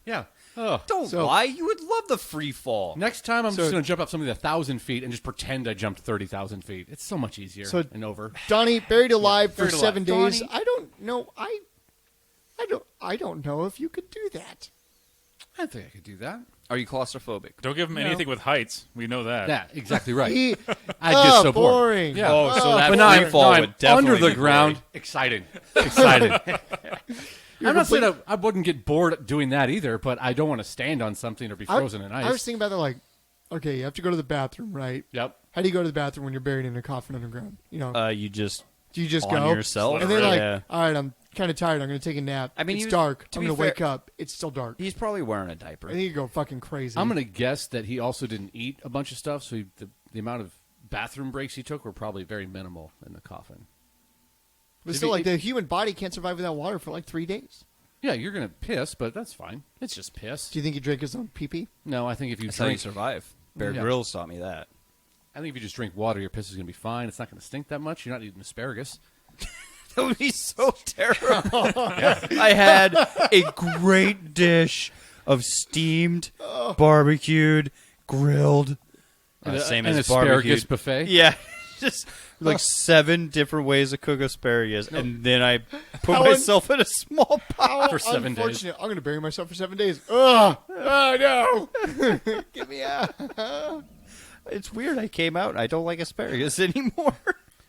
Yeah. Oh. Don't So- lie, you would love the free fall. Next time, I'm So- just going to jump up something 1,000 feet and just pretend I jumped 30,000 feet. It's so much easier So- and over. Donnie buried alive for buried alive. 7 days. Donnie- I don't know. I don't know if you could do that. I think I could do that. Are you claustrophobic? Don't give him No. anything with heights. We know that. Yeah, exactly right. He, I'd get so bored. boring. Yeah. Oh, so that But now free fall I'm would definitely under the be ground. boring. Exciting. I'm not saying I wouldn't get bored doing that either, but I don't want to stand on something or be frozen in ice. I was thinking about that, like, okay, you have to go to the bathroom, right? Yep. How do you go to the bathroom when you're buried in a coffin underground? You know, You just do you just on go yourself? and then like, Yeah. all right, I'm kind of tired. I'm going to take a nap. I mean, it's he was- dark. to I'm be going to fair- wake up. It's still dark. he's probably wearing a diaper. I think you go fucking crazy. I'm going to guess that he also didn't eat a bunch of stuff, so the amount of bathroom breaks he took were probably very minimal in the coffin. But still, like, the human body can't survive without water for like 3 days. Yeah, you're going to piss, but that's fine. It's just piss. Do you think he drank his own pee-pee? No, I think if you That's how you drink, survive. Bear Yeah. Grylls taught me that. I think if you just drink water, your piss is going to be fine. It's not going to stink that much. You're not eating asparagus. That would be so terrible. I had a great dish of steamed, barbecued, grilled, same an as asparagus barbecued buffet. Yeah, just like 7 different ways to cook asparagus, and then I put How myself in a small pot. For 7 days. Unfortunate. I'm going to bury myself for 7 days. Ugh. Oh, no. Get me out. It's weird. I came out. I don't like asparagus anymore.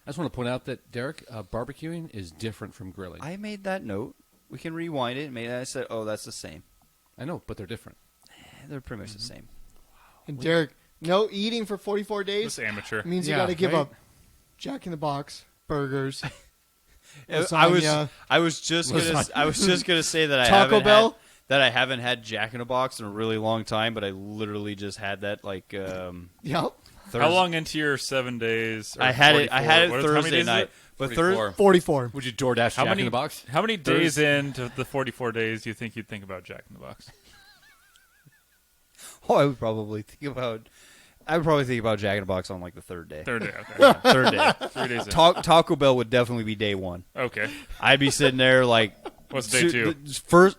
I just want to point out that, Derek, barbecuing is different from grilling. I made that note. We can rewind it. Maybe I said, "Oh, that's the same." I know, but they're different. They're pretty much the same. And Derek, no eating for 44 days This amateur. means you Yeah, got to give right? up Jack in the Box, burgers, I was lasagna. just gonna say that Taco Bell? I haven't had Jack in a Box in a really long time, but I literally just had that like Yep. How long into your 7 days? or I had it 44? how many Thursday days night, but 44. 44. Would you DoorDash How Jack many in the Box? How many days into the 44 days do you think you'd think about Jack in the Box? I would probably think about Jack in a Box on like the third day. Third day. Okay. Third day. 3 days in. Taco Bell would definitely be day 1. Okay. I'd be sitting there like What's day 2?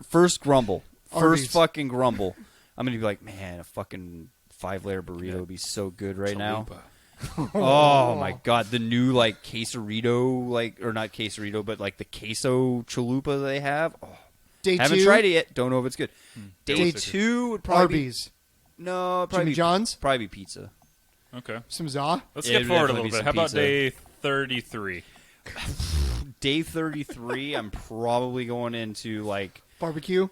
First grumble. Arby's. First fucking grumble. I'm gonna be like, man, a fucking 5-layer burrito would be so good right now. Oh my god, the new like quesarito, or not quesarito, but like the queso chalupa they have. Oh, Day haven't 2, tried it yet. Don't know if it's good. Day Day 2 would probably Arby's. be, no, probably Jimmy be, John's? probably be pizza. Okay. Some za. Let's Yeah, get it'd forward a definitely little be bit. some How about pizza. day 33? Day 33, I'm probably going into like. Barbecue.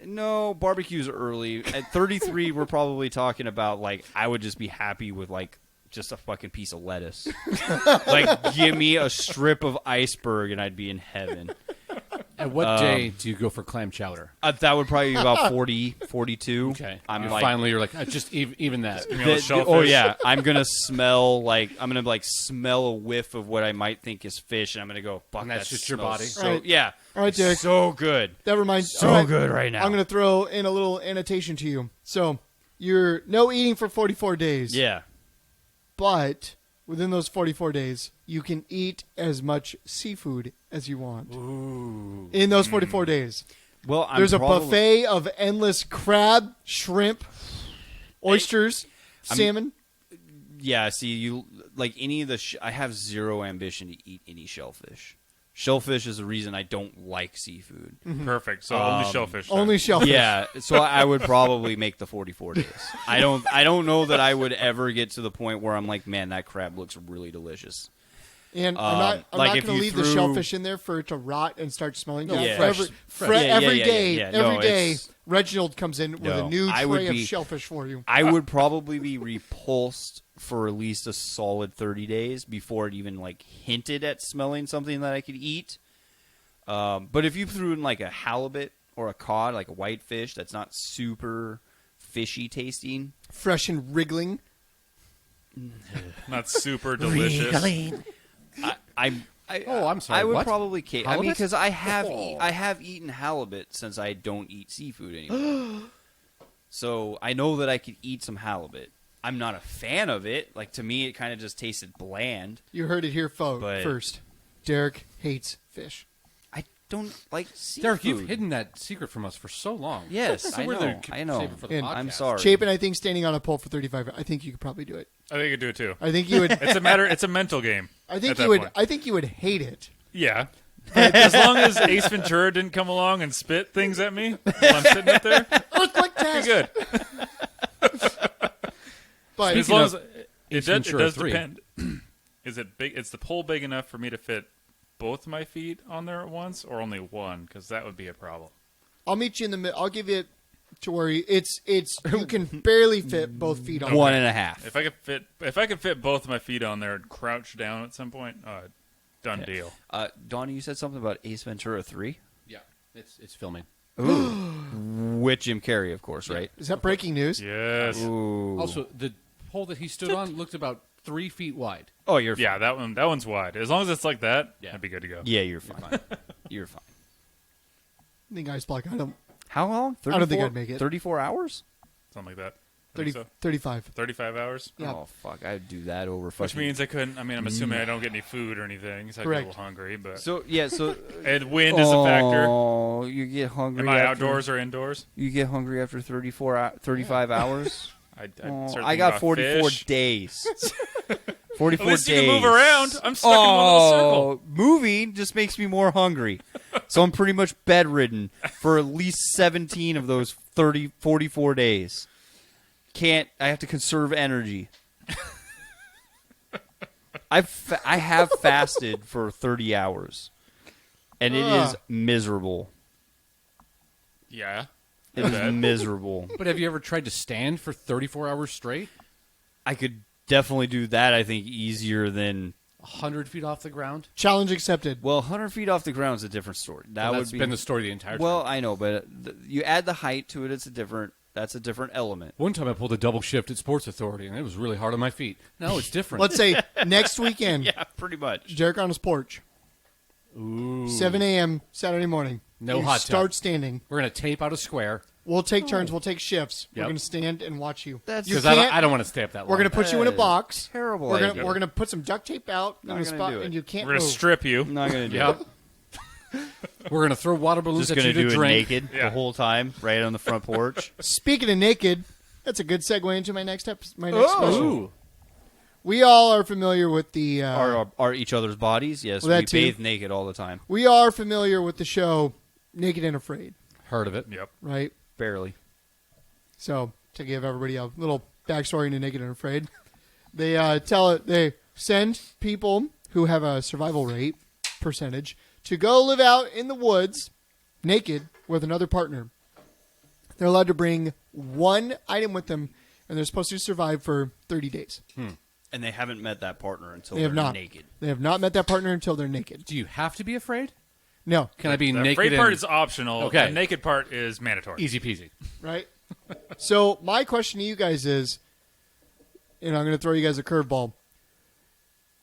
No, barbecue's early. At 33, we're probably talking about, like, I would just be happy with, like, just a fucking piece of lettuce. Like, give me a strip of iceberg and I'd be in heaven. At what day do you go for clam chowder? That would probably be about 40, 42. Okay. I'm And like, finally, you're like, just even that. You know, shellfish. oh yeah, I'm gonna smell smell a whiff of what I might think is fish, and I'm gonna go. Fuck, And that's that just your smells body? So, Right. Yeah. All right, Derek. So good. That reminds So all right, good right now. I'm going to throw in a little annotation to you. So you're no eating for 44 days. Yeah. But within those 44 days, you can eat as much seafood as you want. Ooh. In those 44 days. Well, There's a buffet of endless crab, shrimp, oysters, salmon. Yeah. See, you like any of the. I have zero ambition to eat any shellfish. Shellfish is the reason I don't like seafood. Perfect. So only shellfish. then. Only shellfish. Yeah, so I would probably make the 44 days. I don't know that I would ever get to the point where I'm like, man, that crab looks really delicious. And I'm like not if going to you leave the threw- shellfish in there for it to rot and start smelling. No, Yeah, fresh. every Yeah, every yeah, day, yeah. every No, day, it's- Reginald comes in with a No, new I would tray of be- shellfish for you. I would probably be repulsed for at least a solid 30 days before it even like hinted at smelling something that I could eat. But if you threw in like a halibut or a cod, like a whitefish that's not super fishy tasting, Fresh and wriggling. Not super delicious. I'm sorry, I would what? probably. I mean, Halibut? because I have Oh. I have eaten halibut since I don't eat seafood anymore. So I know that I could eat some halibut. I'm not a fan of it. Like to me, it kind of just tasted bland. You heard it here But- first. Derek hates fish. I don't like seafood. Derek, you've hidden that secret from us for so long. Yes, So I we're know. there. I know. Save it for the And I'm podcast. sorry. Chapin, I think standing on a pole for 35. I think you could probably do it. I think I could do it too. I think you would. It's a mental game. I think at you that would. point. I think you would hate it. Yeah. But as long as Ace Ventura didn't come along and spit things at me while I'm sitting up there, Earthquake be test. good. But As long as of it Ventura does 3. depend. Is it big? Is the pole big enough for me to fit both my feet on there at once, or only one? Because that would be a problem. I'll meet you in the middle. I'll give you to where it's you can barely fit both feet on. One and a half. If I could fit both of my feet on there and crouch down at some point, done deal. Donnie, you said something about Ace Ventura 3? Yeah, it's filming. With Jim Carrey, of course, right? Is that breaking news? Yes. Ooh. Also, the pole that he stood on looked about 3 feet wide. Oh, you're fine. Yeah, that one's wide. As long as it's like that, Yeah. I'd be good to go. Yeah, you're fine. You're fine. I think Ice Block. I don't. How long? I don't think I'd make it. 34 hours? Something like that. I 30, think so. 35. 35 hours. Yeah. Oh, fuck. I'd do that over Which fucking... means I couldn't. I mean, I'm assuming I don't get any food or anything, so I get a Correct. little hungry. But So, yeah, so... and wind is a factor. Oh, you get hungry Am I after- outdoors or indoors? You get hungry after 35 hours? I'd Oh, start I thinking got about 44 fish. days. 44 At least days. you can move around. I'm stuck in one little circle. Oh, moving just makes me more hungry. So I'm pretty much bedridden for at least 17 of those 44 days. I have to conserve energy. I have fasted for 30 hours. And it is miserable. Yeah. It is miserable. But have you ever tried to stand for 34 hours straight? I could definitely do that, I think, easier than... 100 feet off the ground? Challenge accepted. Well, 100 feet off the ground is a different story. That Well, would that's be... been the story the entire time. Well, I know, but you add the height to it, that's a different element. One time I pulled a double shift at Sports Authority, and it was really hard on my feet. No, it's different. Let's say next weekend, Yeah, pretty much. Derek on his porch, Ooh. 7 a.m. Saturday morning. No you hot tub. start standing. We're going to tape out a square. We'll take turns. We'll take shifts. We're Yep. going to stand and watch you. That's- you Because can't. I don't want to stay up that long. We're going to put you in a box. Terrible We're idea. gonna put some duct tape out in Not the gonna spot, do it. and you can't We're going to move. strip you. I'm not going to do Yep. it. We're going to throw water balloons Just at going you to to do it drink. naked Yeah. the whole time, right on the front porch. Speaking of naked, that's a good segue into my next special. Ooh. We all are familiar with the. Are each other's bodies? Yes, Well, that we too. bathe naked all the time. We are familiar with the show Naked and Afraid, Heard of it. Yep. right? Barely. So to give everybody a little backstory into Naked and Afraid, they they send people who have a survival rate percentage to go live out in the woods naked with another partner. They're allowed to bring one item with them, and they're supposed to survive for 30 days. And they haven't met that partner until They have they're not. naked. They have not met that partner until they're naked. Do you have to be afraid? No, Can I be The naked? afraid and- part is optional. Okay. The naked part is mandatory. easy peasy. right? So my question to you guys is, and I'm going to throw you guys a curveball.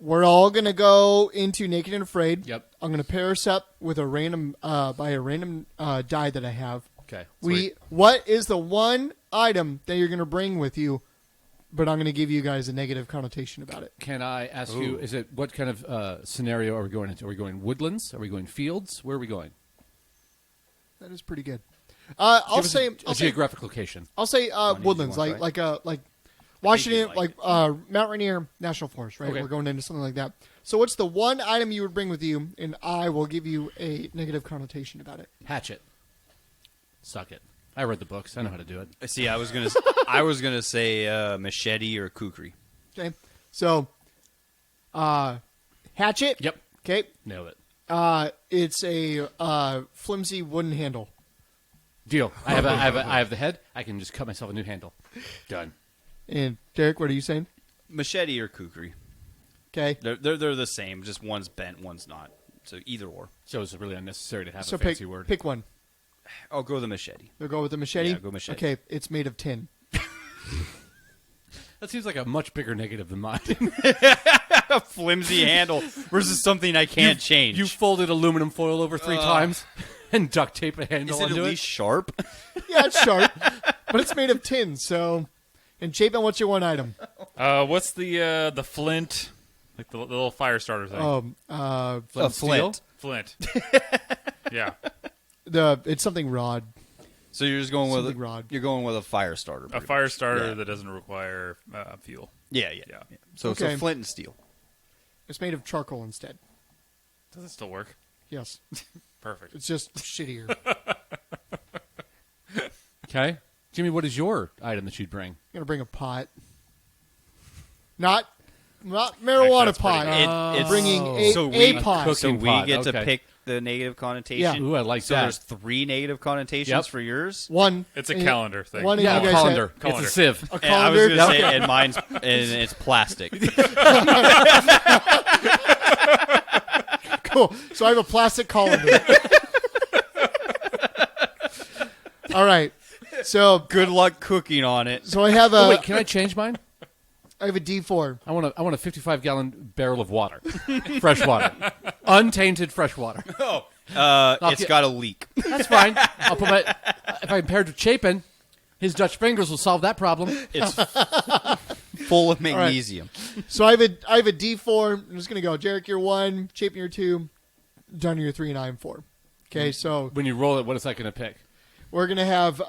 We're all going to go into Naked and Afraid. Yep. I'm going to pair us up with a random die that I have. Okay. What is the one item that you're going to bring with you? But I'm going to give you guys a negative connotation about it. Can I ask you? Is it what kind of scenario are we going into? Are we going woodlands? Are we going fields? Where are we going? That is pretty good. I'll Give us say a geographic location. I'll say easy woodlands, one, like Washington, like Mount Rainier National Forest, right? Okay. We're going into something like that. So what's the one item you would bring with you, and I will give you a negative connotation about it. Hatchet. Suck it. I read the books. I know how to do it. See, I was gonna say machete or kukri. Okay, so hatchet. Yep. Okay, Nailed it. it's a flimsy wooden handle. Deal. I have the head. I can just cut myself a new handle. Done. And Derek, what are you saying? Machete or kukri. Okay, They're the same. Just one's bent, one's not. So either or. So it's really unnecessary to have so a fancy pick word. pick one. I'll go the machete. We'll go with the machete. Yeah, go machete. Okay, it's made of tin. That seems like a much bigger negative than mine. A flimsy handle versus something I can't change. You folded aluminum foil over 3 times and duct tape a handle Is it at onto least sharp? Yeah, it's sharp, but it's made of tin. So, and Chapin, what's your one item? What's the flint? Like the little fire starter thing. A steel? Flint. Yeah. It's something rod. So you're just going with Something rod. You're going with a fire starter. A pretty fire much. starter Yeah. that doesn't require fuel. Yeah. Yeah. So Okay. it's flint and steel. It's made of charcoal instead. Does it still work? Yes, Perfect. it's just shittier. Okay. Jimmy, what is your item that you'd bring? I'm gonna bring a pot. Not marijuana that's pretty pot. good. It's Bringing a, so a we- pot. Cooking So we pot, get to okay. pick the negative connotation. Yeah. Ooh, I like so that. there's 3 negative connotations Yep. for yours. One. It's a and- Calendar thing. One and Yeah, you a guys colander. have- Colander. It's a sieve. A And I was colander. gonna say, and mine's and it's plastic. Cool. So I have a plastic colander. All right. So Good luck cooking on it. I have Oh, a wait, can I change mine? I have a D4. I want a 55-gallon barrel of water, fresh water, untainted fresh water. It's get- got a leak. That's fine. I'll put my if I'm paired with Chapin, his Dutch fingers will solve that problem. It's full of magnesium. So I have a D4. I'm just gonna go. Jarek, you're 1. Chapin, you're 2. Donnie, you're 3, and I'm 4. Okay. So When you roll it, what is that going to pick? we're gonna have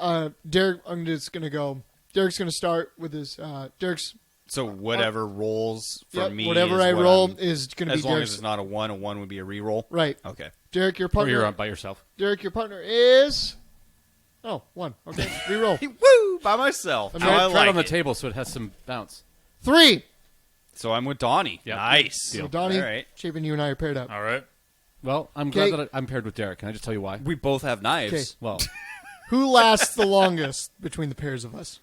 Derek. I'm just gonna go. Derek's gonna start with his Derek's. So whatever rolls for Yep, me, whatever is I what roll I'm- is gonna be as long Derek's. as it's not a 1. A 1 would be a re-roll. Right. Okay. Derek, your Or partner. you're by yourself. Derek, your partner is. Oh, 1. Okay. Reroll. Woo! By myself. I'm How right- I Try like it on the it. table so it has some bounce. 3. So I'm with Donnie. Yep. Nice. So Donnie, All right. Chapin, you and I are paired up. All right. Well, I'm glad Okay. that I'm paired with Derek. Can I just tell you why? We both have knives. Okay. Well, Who lasts the longest between the pairs of us?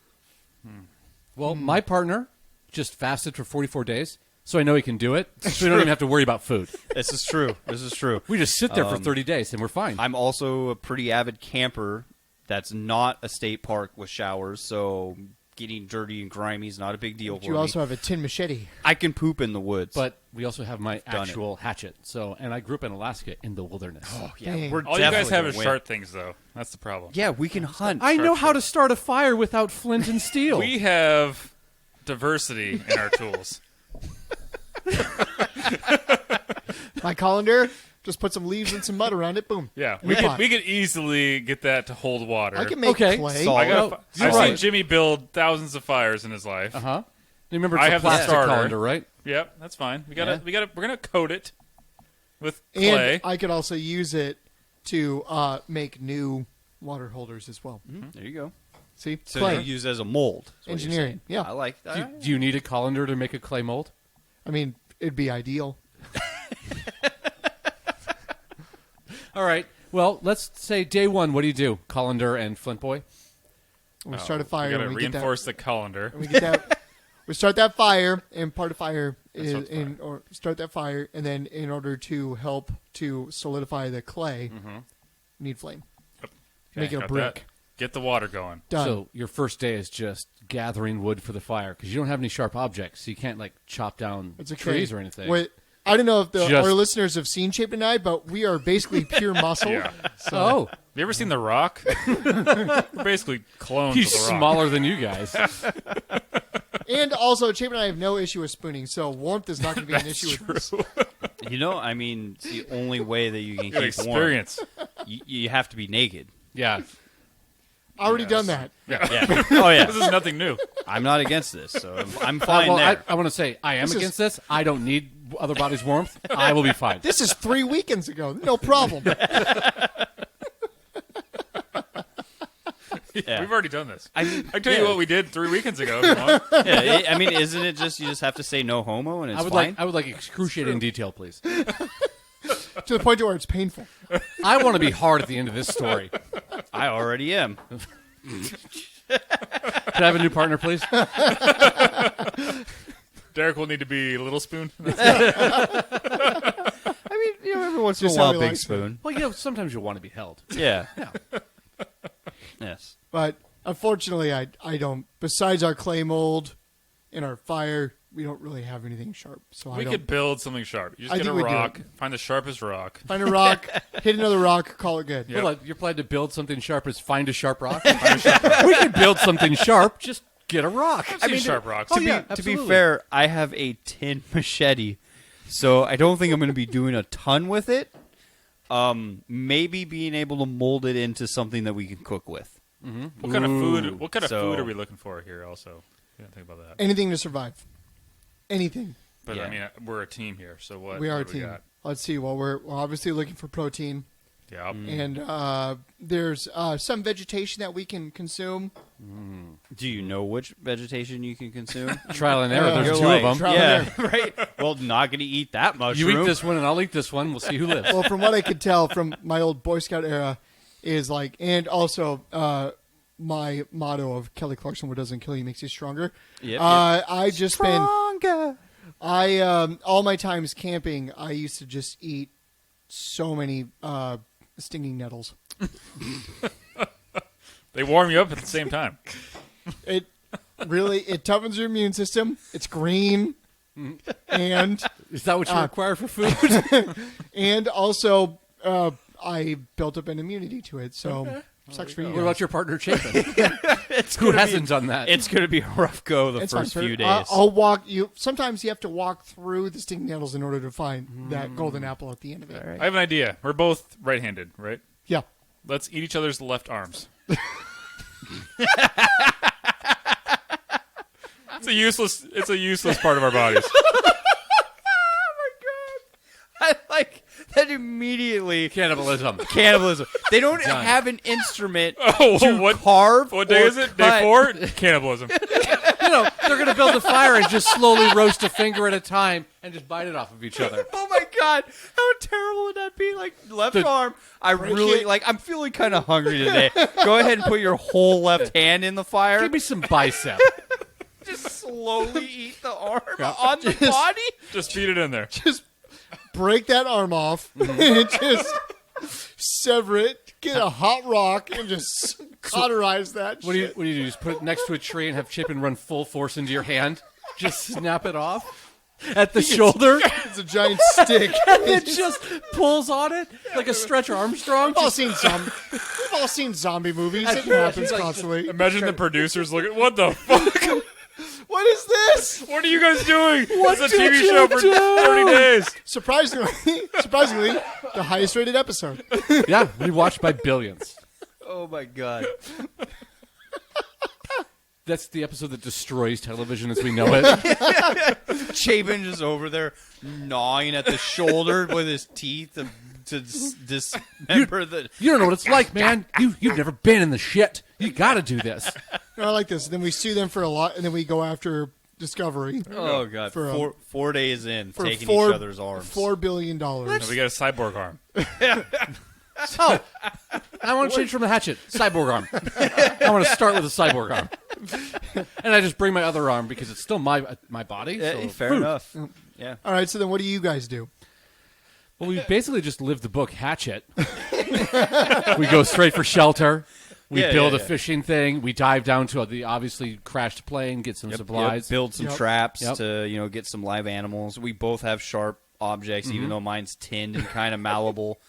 my partner just fasted for 44 days, so I know he can do it. So we don't even have to worry about food. This is true. This is true. We just sit there for 30 days and we're fine. I'm also a pretty avid camper that's not a state park with showers, so getting dirty and grimy is not a big deal for You me. also have a tin machete. I can poop in the woods. But we also have my done it. actual hatchet. So, and I grew up in Alaska in the wilderness. yeah, Dang. we're All you guys definitely have gonna is win. sharp things, though. That's the problem. Yeah, we can hunt. I know how to start a fire without flint and steel. We have diversity in our tools. My colander, just put some leaves and some mud around it. Boom. Yeah, New pot. we could easily get that to hold water. I can make Okay. clay. Solid. You're I've right. seen Jimmy build thousands of fires in his life. Uh-huh. You remember it's I a have the plastic starter. colander, right? Yep, that's fine. We're Yeah. gonna coat it with clay. And I could also use it to make new water holders as well. There you go. See? So clay. you use as a mold. is what you're Engineering, saying. yeah. I like that. Do you need a colander to make a clay mold? I mean, it'd be ideal. All right. Well, let's say day one. What do you do? Colander and Flint Boy? We start a fire we gotta and we get that. reinforce the colander. And we get that. We start that fire, and part of fire is what's fire. or start that fire, and then in order to help to solidify the clay, need flame. Make it a Got brick. that. Get the water going. Done. So your first day is just gathering wood for the fire because you don't have any sharp objects, so you can't like chop down It's okay. trees or anything. Wait, I don't know if Just- our listeners have seen Shape and I, but we are basically pure muscle. Yeah. Oh, Have you ever seen The Rock? We're basically clones he's of The Rock. smaller than you guys. And also, Shape and I have no issue with spooning, so warmth is not going to be an issue with us. You know, I mean, it's the only way that you can Good keep warm. experience. You have to be naked. Yeah. Already done that. Yeah. Yeah. Oh yeah. This is nothing new. I'm not against this, so I'm fine Well, there. I want to say I am This is- against this. I don't need other bodies' warmth. I will be fine. This is 3 weekends ago. No problem. Yeah. We've already done this. I mean, I tell you what we did 3 weekends ago. If you want. Yeah, I mean, isn't it just you just have to say no homo and it's fine? I would like excruciating detail, please. To the point where it's painful. I want to be hard at the end of this story. I already am. Can I have a new partner, please? Derek will need to be Little Spoon. I mean, you know, every once in a Just while, how he big likes it. spoon. Well, you know, sometimes you'll want to be held. Yeah. Yes. But unfortunately, I don't. Besides our clay mold and our fire, we don't really have anything sharp. So I We don't. could build something sharp. You just I get a think we do rock, it. find the sharpest rock. Find a rock, hit another rock, call it good. Yep. Well, your plan to build something sharp is find a sharp rock. We can build something sharp. Just get a rock. I mean, sharp rocks. Oh, To yeah, be absolutely. fair, I have a tin machete, so I don't think I'm going to be doing a ton with it. Maybe being able to mold it into something that we can cook with. What kind of food? What kind of So- food are we looking for here? Also, you didn't think about that. Anything to survive. Anything. But Yeah. I mean, we're a team here, so what? We are a what do team. got? Let's see. Well, we're obviously looking for protein, Yeah. and there's some vegetation that we can consume. Do you know which vegetation you can consume? Trial and error. Yeah. There's You're two like, of them. Trial and yeah, right. Well, not going to eat that mushroom. You eat this one and I'll eat this one. We'll see who lives. Well, from what I could tell from my old Boy Scout era, is like, and also my motto of Kelly Clarkson: "What doesn't kill you makes you stronger." Yep, I just been. Stronger. All my times camping, I used to just eat so many stinging nettles. They warm you up at the same time. It it toughens your immune system. It's green, and Is that what you require for food? and also I built up an immunity to it. So sucks for you. What guys. about your partner, Chapin? Who hasn't done that? It's going to be a rough go the It's first fine. few days. I'll walk you. Sometimes you have to walk through the stinging nettles in order to find that golden apple at the end of it. All right. I have an idea. We're both right-handed, right? Yeah. Let's eat each other's left arms. It's a useless part of our bodies. I like that immediately. Cannibalism. Cannibalism. They don't have an instrument Oh, to what carve. What day or is it? cut. Day 4? Cannibalism. You know, they're going to build a fire and just slowly roast a finger at a time and just bite it off of each other. Oh my god, how terrible would that be? Like left arm, I really it. like. I'm feeling kind of hungry today. Go ahead and put your whole left hand in the fire. Give me some bicep. Just slowly eat the arm on the body. Just feed it in there. Just break that arm off and just sever it. Get a hot rock and just cauterize that. What do shit. you do? Just put it next to a tree and have Chapin run full force into your hand? Just snap it off at the shoulder? It's a giant stick. It just pulls on it like a Stretch Armstrong. We've all seen zombie movies. It happens constantly. Imagine the producers looking, what the fuck? What is this? What are you guys doing? What It's a did TV you show for do? 30 days. Surprisingly, the highest rated episode. Yeah, rewatched by billions. Oh my god. That's the episode that destroys television as we know it. Chapin just over there gnawing at the shoulder with his teeth to dismember the. You don't know what it's like, man. You've never been in the shit. You got to do this. No, I like this. Then we sue them for a lot, and then we go after Discovery Oh god, For, 4 days in, for taking $4 each other's arms. $4 billion. No, we got a cyborg arm. Oh, I want to change from a hatchet. Cyborg arm. I want to start with a cyborg arm. And I just bring my other arm because it's still my body. Yeah, so fair food. enough. Yeah. All right, so then what do you guys do? Well, we basically just live the book Hatchet. We go straight for shelter. We Yeah, build yeah, a yeah. fishing thing. We dive down to the obviously crashed plane, get some supplies. Build some Yep. traps Yep. to get some live animals. We both have sharp objects, even though mine's tinned and kind of malleable.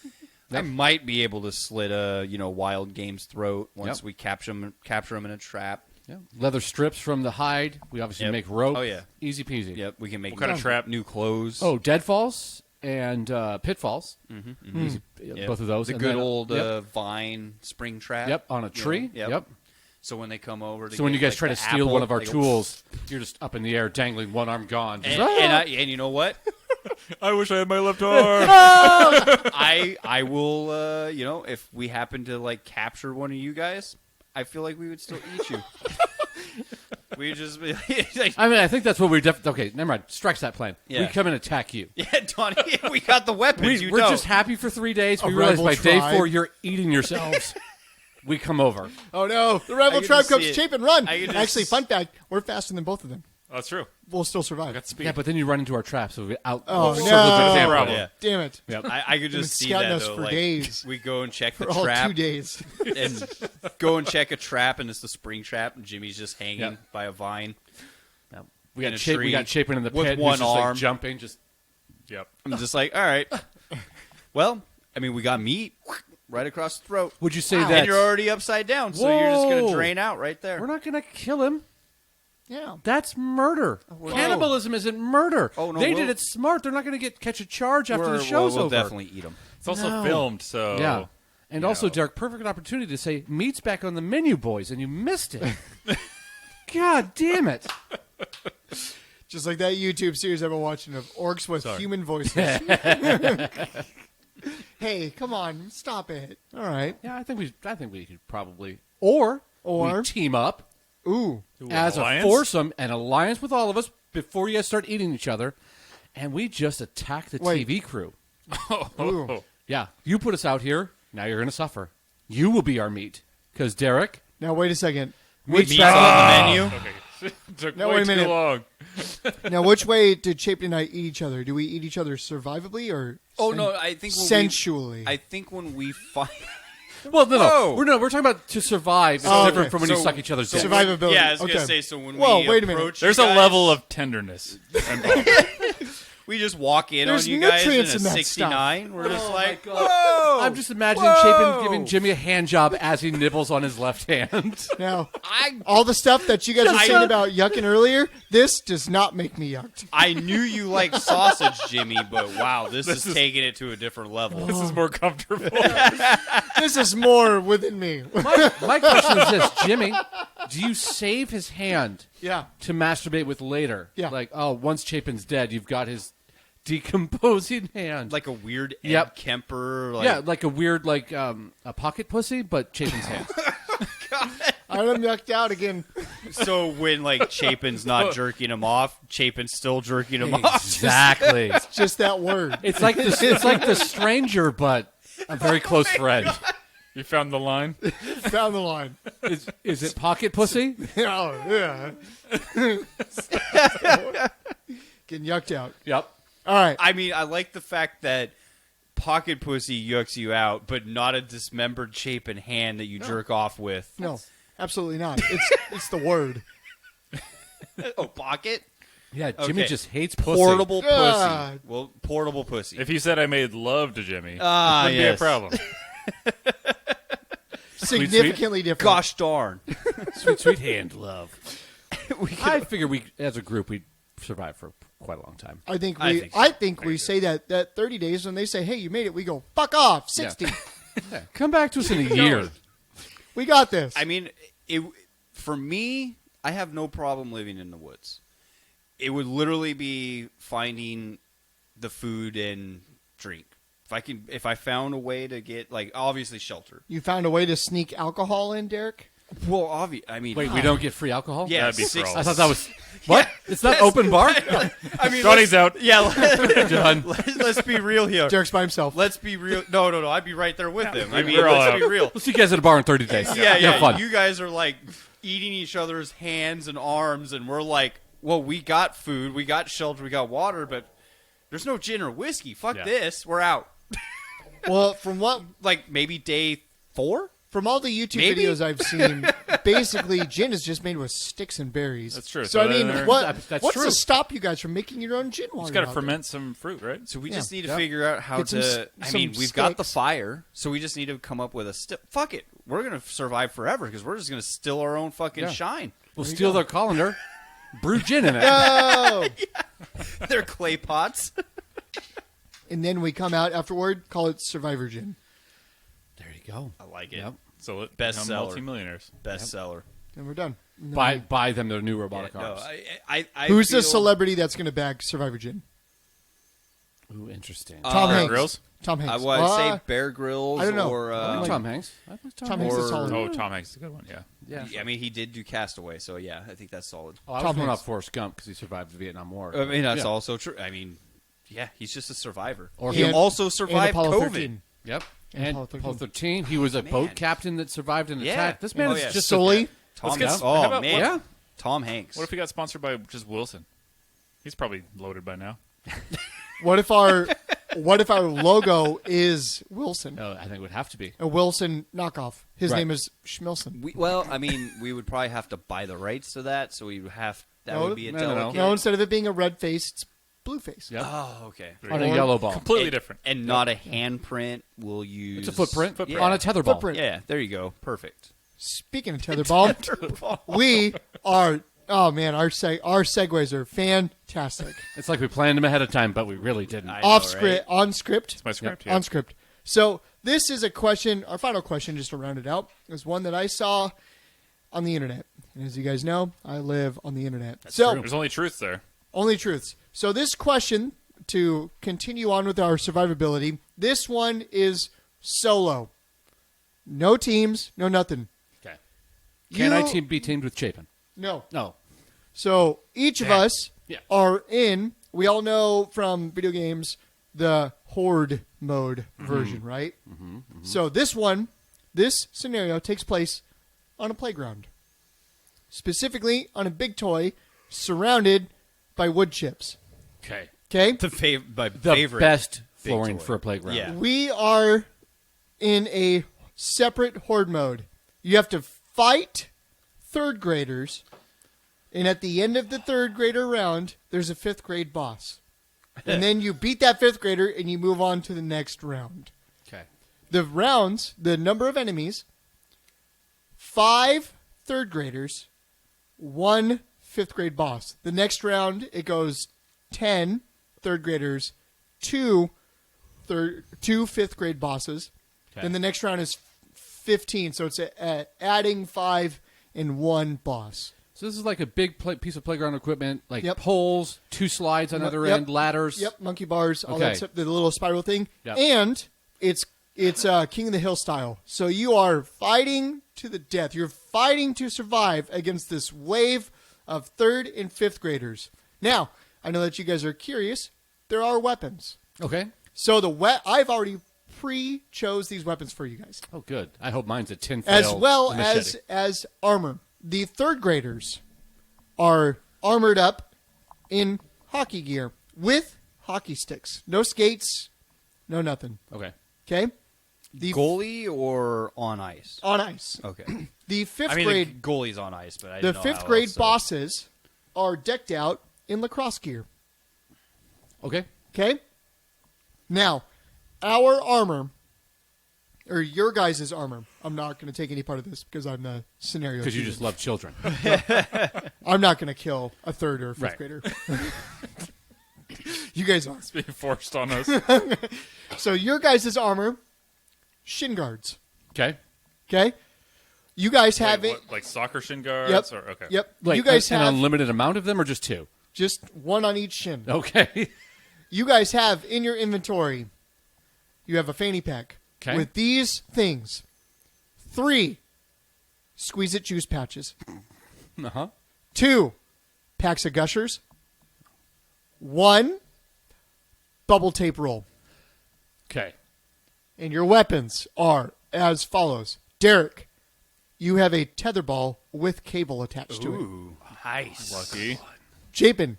I might be able to slit a wild game's throat once Yep. we capture them in a trap. Yeah. Leather strips from the hide. We obviously Yep. make rope. Oh, yeah. Easy peasy. Yep, we can make What kind of trap? new clothes. Oh, deadfalls and pitfalls. Easy, Yep. both of those. The And good then, old yep. vine spring trap. Yep, on a tree. Yep. So when they come over, to So when get, you guys like, try to the steal apple, one of our they go, tools, you're just up in the air, dangling, one arm gone. Just, and you know what? I wish I had my left arm. I will. If we happen to capture one of you guys, I feel like we would still eat you. We just be like, I mean, I think that's what we're okay, never mind. Strikes that plan. Yeah. We come and attack you. yeah, Donnie, we got the weapons. We're don't. just happy for 3 days. A We realize rebel by day tribe. 4 you're eating yourselves. We come over. Oh no, the rebel can tribe just see comes it. Chip and run. I can just- Actually, fun fact: we're faster than both of them. Oh, that's true. We'll still survive. Got speed. Yeah, but then you run into our trap, so we out. Oh, circle no. the camp. Problem. Yeah. Damn it! Yep. I could Been just see scouting that us though. for like, days. we go and check the For all trap 2 days. and go and check a trap, and it's the spring trap, and Jimmy's just hanging Yep. by a vine. Yep. We got In a we tree got Chapin in the with pit. one who's just, arm. like, jumping. Just Yep. I'm just like, all right. Well, I mean, we got meat right across the throat. would you say Wow. that And you're already upside down, so you're just going Whoa. to drain out right there. we're not going to kill him? Yeah. That's murder. Whoa. Cannibalism isn't murder. Oh, no, they we'll- did it smart. They're not going to catch a charge after We're- the show's we'll over. definitely eat them. It's also No. filmed, so Yeah. And you also, know. Derek, perfect opportunity to say, meat's back on the menu, boys, and you missed it. God damn it. Just like that YouTube series I've been watching of orcs with Sorry. human voices. Hey, come on, stop it. All right. Yeah, I think we could probably or Or? we team up Ooh. as alliance? a foursome, an alliance with all of us before you guys start eating each other, and we just attack the Wait. TV crew. Ooh. Yeah, you put us out here. Now you're going to suffer. You will be our meat because Derek. Now wait a second. Meat's Meat's back on the menu. Okay. Took No, way wait a too minute. long. Now, which way did Chapin and I eat each other? Do we eat each other survivably or Oh, no, I think when sensually? I think when we find... Well, no, Whoa. we're talking about to survive. It's Oh, different okay. from when you suck each other's dick. Survivability. Yeah, I was Okay. going to say, so when Whoa, we wait a minute. approach There's you a guys, level of tenderness involved. We just walk in There's on you guys in a nutrients in that 69. We're just like, God. whoa! I'm just imagining Whoa. Chapin giving Jimmy a hand job as he nibbles on his left hand. Now, I all the stuff that you guys were I- saying about yucking earlier, this does not make me yucked. I knew you liked sausage, Jimmy, but wow, this is taking it to a different level. This is more comfortable. This is more within me. My question is this, Jimmy, do you save his hand Yeah. to masturbate with later? Yeah. Like, oh, once Chapin's dead, you've got his decomposing hand. Like a weird Ed Yep. Kemper. Like, yeah, like a weird, like, a pocket pussy, but Chapin's hand. I'm yucked out again. So when like Chapin's not jerking him off, Chapin's still jerking him off. Exactly. Just that word. It's like the stranger, but a very close friend. You found the line? Found the line. Is it pocket pussy? Oh, yeah. Getting yucked out. Yep. All right. I mean, I like the fact that pocket pussy yucks you out, but not a dismembered Chapin hand that you jerk off with. No, absolutely not. It's the word. Oh, pocket? Yeah, Jimmy Okay. just hates pussy. Portable pussy. Ah. Well, portable pussy. If you said I made love to Jimmy, Ah, wouldn't be yes. a problem. Significantly different. Gosh darn. Sweet, sweet hand love. We could- I figure we, as a group, we survive for quite a long time. I think I we. think so. I think we say that 30 days when they say, "Hey, you made it," we go, "Fuck off, 60." Yeah. Come back to us in a year. We got this. I mean, for me, I have no problem living in the woods. It would literally be finding the food and drink. If I found a way to get, like, obviously shelter. You found a way to sneak alcohol in, Derek? Well, I mean, Wait, we don't get free alcohol? yeah, That'd be for all. I thought that was what? It's not open bar. I mean, Donnie's out. yeah. Done. Let's be real here. Derek's by himself. Let's be real. No. I'd be right there with him. I mean, We're all let's out. be real. We'll see you guys at a bar in 30 days. Yeah, Have fun. You guys are like eating each other's hands and arms, and we're like, well, we got food, we got shelter, we got water, but there's no gin or whiskey. Fuck Yeah. this. We're out. Well, from Maybe day 4? from all the YouTube Maybe? videos I've seen, basically gin is just made with sticks and berries. That's true. So I So mean, they're- what's true. to stop you guys from making your own gin while Just you're got to out there? ferment some fruit, right? So we Yeah. just need to Yeah. figure out how Get some to. s- I mean, some we've got the sticks. fire, so we just need to come up with a. Fuck it, we're gonna survive forever because we're just gonna still our own fucking Yeah. shine. We'll steal their colander, brew gin in it. Oh! They're clay pots. And then we come out afterward, call it Survivor Gin. There you go. I like it. Yep. So let Bestseller. become multimillionaires. Bestseller. And we're done. And then Buy them their new robotic No, arms. I who's the feel- celebrity that's going to back Survivor Gin? Ooh, interesting. Tom Bear Hanks. Grylls? Tom Hanks. I would say Bear Grylls. I don't know. Or I like Tom Hanks. I like Tom Hanks is Or- solid. Oh, Tom Hanks is a good one. Yeah. Yeah. I mean, he did do Castaway, so yeah, I think that's solid. Oh, I was Tom going Hanks. off Forrest Gump because he survived the Vietnam War. I mean, that's Yeah. also true. I mean, yeah, he's just a survivor. Or he And- also and survived Apollo COVID. 13. Yep. And And Apollo Apollo 13. 13. He was a boat Man. captain that survived an Yeah. attack. This man Oh, is yeah. just Sully? Tom Let's get- Hanks. how Oh about man, what- Tom Hanks. What if we got sponsored by just Wilson? He's probably loaded by now. What if our logo is Wilson? Oh, I think it would have to be. A Wilson knockoff. His Right. name is Schmilson. Well, I mean, we would probably have to buy the rights to that, so we would have that No, would be a no. delicate. No, instead of it being a red face, it's blue face. Yep. Oh, okay. On a Or- yellow ball. Completely and, different. and not a handprint. We'll use It's a footprint, Footprint. on a tether ball. Footprint. Yeah, there you go. Perfect. Speaking of tetherball, we are. Oh man, our segues are fantastic. It's like we planned them ahead of time, but we really didn't. I know, Off right? script, on script, It's my script. Yeah. on script. So this is a question. Our final question, just to round it out, is one that I saw on the internet. And as you guys know, I live on the internet. So There's only truth there. only truths. So this question, to continue on with our survivability, this one is solo. No teams, no nothing. Okay. Can You- be teamed with Chapin? No. No. So each of us Yeah. are in. We all know from video games the Horde mode version, right? So this scenario takes place on a playground, specifically on a big toy, surrounded by wood chips. Okay. Okay, My The favorite. best big flooring toy. for a playground. Yeah. we are in a separate Horde mode. You have to fight third graders, and at the end of the third grader round, there's a fifth grade boss. And then you beat that fifth grader, and you move on to the next round. Okay. The rounds, the number of enemies, 5 third graders, 1 fifth grade boss. The next round, it goes 10 third graders, 2 fifth grade bosses. Okay. Then the next round is 15, so it's adding 5 and 1 boss. So this is like a big piece of playground equipment, like Yep. poles, 2 slides on either Yep. end, ladders. Yep, monkey bars, all Okay. that stuff, the little spiral thing. Yep. And it's King of the Hill style. So you are fighting to the death. You're fighting to survive against this wave of third and fifth graders. Now, I know that you guys are curious. There are weapons. Okay. So I've already pre-chose these weapons for you guys, Oh, good. I hope mine's a tinfoil as well machete. as armor. The third graders are armored up in hockey gear with hockey sticks. No skates, no nothing. Okay. Okay? The Goalie or on ice? on ice. Okay. The fifth I mean, grade the goalie's on ice, but I the didn't know fifth how grade else, so- bosses are decked out in lacrosse gear. Okay. Okay? Now, our armor, or your guys' armor, I'm not going to take any part of this because I'm the scenario. Because you shooter. just love children. I'm not going to kill a third or a fifth Right. grader. You guys are. It's being forced on us. So your guys' armor, shin guards. Okay. Okay? You guys Wait, have it. what, like soccer shin guards? Yep. Or, okay. Yep. Like, you guys an have unlimited amount of them or just 2? just one on each shin. Okay. You guys have in your inventory, you have a fanny pack Okay. with these things. 3 squeeze it juice patches. Uh-huh. 2 packs of gushers. 1 bubble tape roll. Okay. And your weapons are as follows. Derek, you have a tetherball with cable attached to it. Ooh, nice. Lucky. Chapin,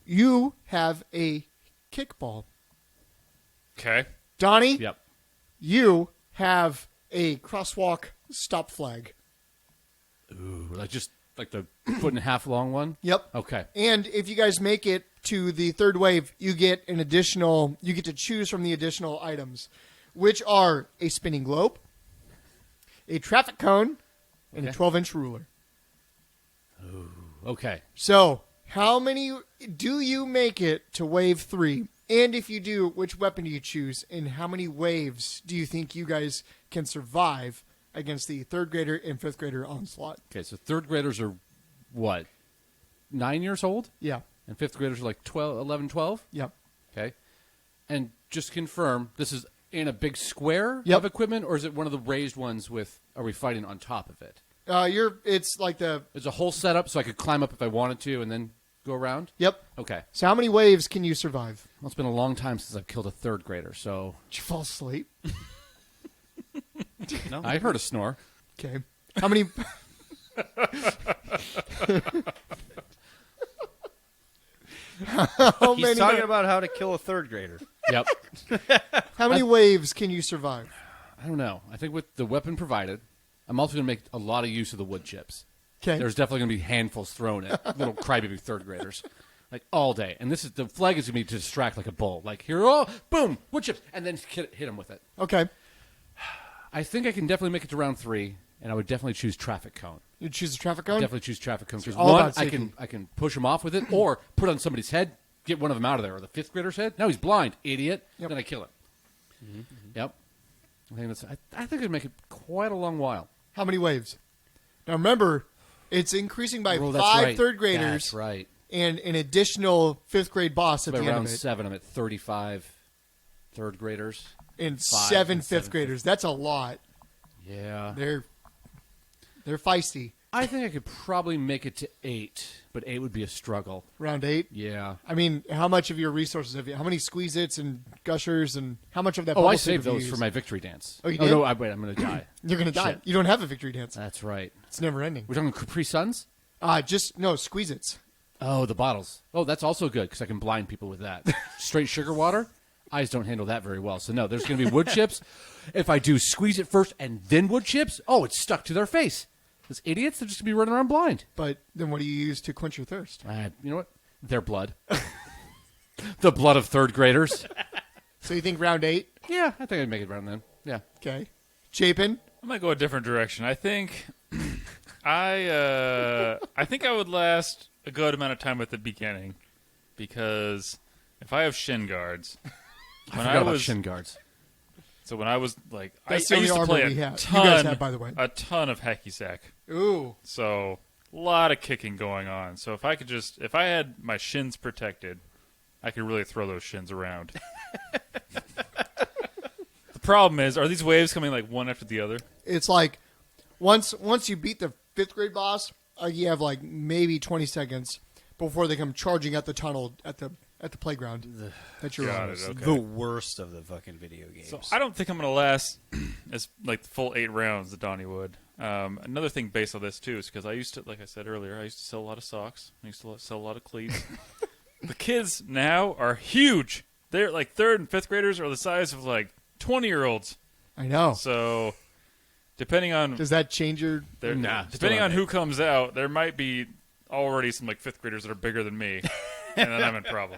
you have a kickball. Okay. Donnie, Yep. you have a crosswalk stop flag. Ooh, like the foot and a half long one. Yep. Okay. And if you guys make it to the third wave, you get you get to choose from the additional items, which are a spinning globe, a traffic cone, and a Okay. 12-inch ruler. Okay. So, how many do you make it to wave 3? And if you do, which weapon do you choose? And how many waves do you think you guys can survive against the third grader and fifth grader onslaught? Okay. So third graders are what? 9 years old, Yeah. and fifth graders are like 12, 11, 12. Yep. Okay. And just confirm, this is in a big square Yep. of equipment, or is it one of the raised ones with? Are we fighting on top of it? It's like the There's a whole setup, so I could climb up if I wanted to, and then go around. yep. Okay. So how many waves can you survive? Well, it's been a long time since I've killed a third grader, so Did you fall asleep? No. I heard a snore. Okay. How many? how He's many? talking about how to kill a third grader. Yep. How many waves can you survive? I don't know. I think with the weapon provided, I'm also going to make a lot of use of the wood chips. Okay. There's definitely going to be handfuls thrown at little crybaby third graders, like all day. And the flag is going to be to distract like a bull. Like here, oh, boom, wood chips, and then hit him with it. Okay. I think I can definitely make it to round 3, and I would definitely choose traffic cone. You choose a traffic cone. Definitely choose traffic cone because all one, about I safety. can push him off with it, or put it on somebody's head, get one of them out of there, or the fifth grader's head. No, he's blind, idiot. Yep. Then I kill him. Yep. I think it'd make it quite a long while. How many waves? Now remember, it's increasing by Oh, that's 5 right. third graders That's right. and an additional fifth grade boss at By the end round of it, 7, I'm at 35 third graders. and 5 7 and fifth 7 graders. That's a lot. Yeah. They're feisty. I think I could probably make it to 8, but 8 would be a struggle. Round 8. Yeah. I mean, how much of your resources have you? How many Squeeze-Its and Gushers and how much of that? Oh, bubble I soup saved have you those for used? my victory dance. Oh, you did? no, wait, I'm going to die. You're gonna die. Shit. You don't have a victory dance. That's right. It's never ending. We're talking Capri Suns? Just no Squeeze-Its. Oh, the bottles. Oh, that's also good because I can blind people with that. Straight sugar water, eyes don't handle that very well. So, no, there's going to be wood chips. If I do squeeze it first and then wood chips, oh, it's stuck to their face. Those idiots, they're just going to be running around blind. But then, what do you use to quench your thirst? You know what? Their blood. The blood of third graders. So you think round 8? Yeah, I think I'd make it around then. Yeah. Okay. Chapin. I might go a different direction. I think I think I would last a good amount of time at the beginning because if I have shin guards, I forgot about shin guards. So when I was like, I That's the used only to play armor we a have. You ton, guys have, by the way. a ton of hacky sack. Ooh. So a lot of kicking going on. So if I had my shins protected, I could really throw those shins around. The problem is, are these waves coming like one after the other? It's like once you beat the fifth grade boss, you have like maybe 20 seconds before they come charging at the tunnel at the playground that you're Got on. it, okay. The worst of the fucking video games. So I don't think I'm going to last as like the full 8 rounds that Donnie would. Another thing based on this too is because I used to, like I said earlier, I used to sell a lot of socks. I used to sell a lot of cleats. The kids now are huge. They're like 3rd and 5th graders are the size of like 20-year-olds. I know. So depending on Does that change your? depending on who comes out, there might be already some like 5th graders that are bigger than me, and then I'm in trouble.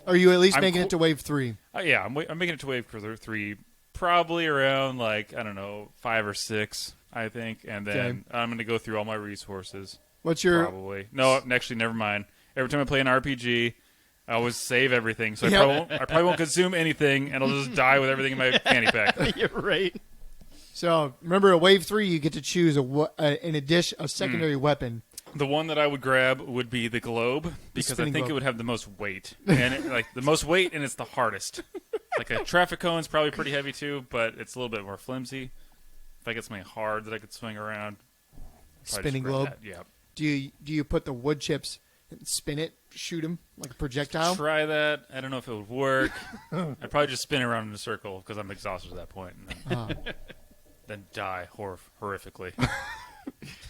Are you at least I'm making cool- it to wave 3? Yeah, I'm making it to wave 3, probably around like I don't know 5 or 6, I think, and then Okay. I'm going to go through all my resources. What's your? Probably no, actually, never mind. Every time I play an RPG, I always save everything, so Yep. I probably won't consume anything, and I'll just die with everything in my fanny pack. You're right. So remember, at wave 3, you get to choose a secondary weapon. The one that I would grab would be the globe because I spinning think globe. it would have the most weight, and the most weight, and it's the hardest. Like a traffic cone's probably pretty heavy too, but it's a little bit more flimsy. If I get something hard that I could swing around, probably just Spinning grab globe? that. Yeah, Do you put the wood chips and spin it, shoot them like a projectile? try that. I don't know if it would work. I'd probably just spin around in a circle because I'm exhausted at that point, and then, Ah. then die horrifically.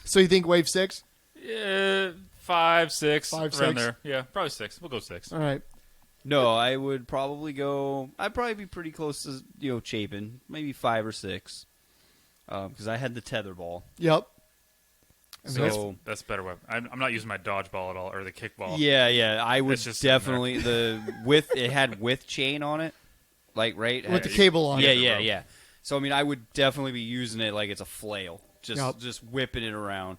So you think wave 6? Yeah, 5, 6, Five, around 6? there. Yeah, probably 6. We'll go 6. All right. No, I would probably go. I'd probably be pretty close to Chapin, maybe 5 or 6, because I had the tetherball. Yep. So That's a better weapon. I'm not using my dodgeball at all, or the kickball. yeah, I would It's just sitting definitely it had with chain on it, like right With the cable on Yeah, it. yeah. So I mean, I would definitely be using it like it's a flail, Yep. just whipping it around.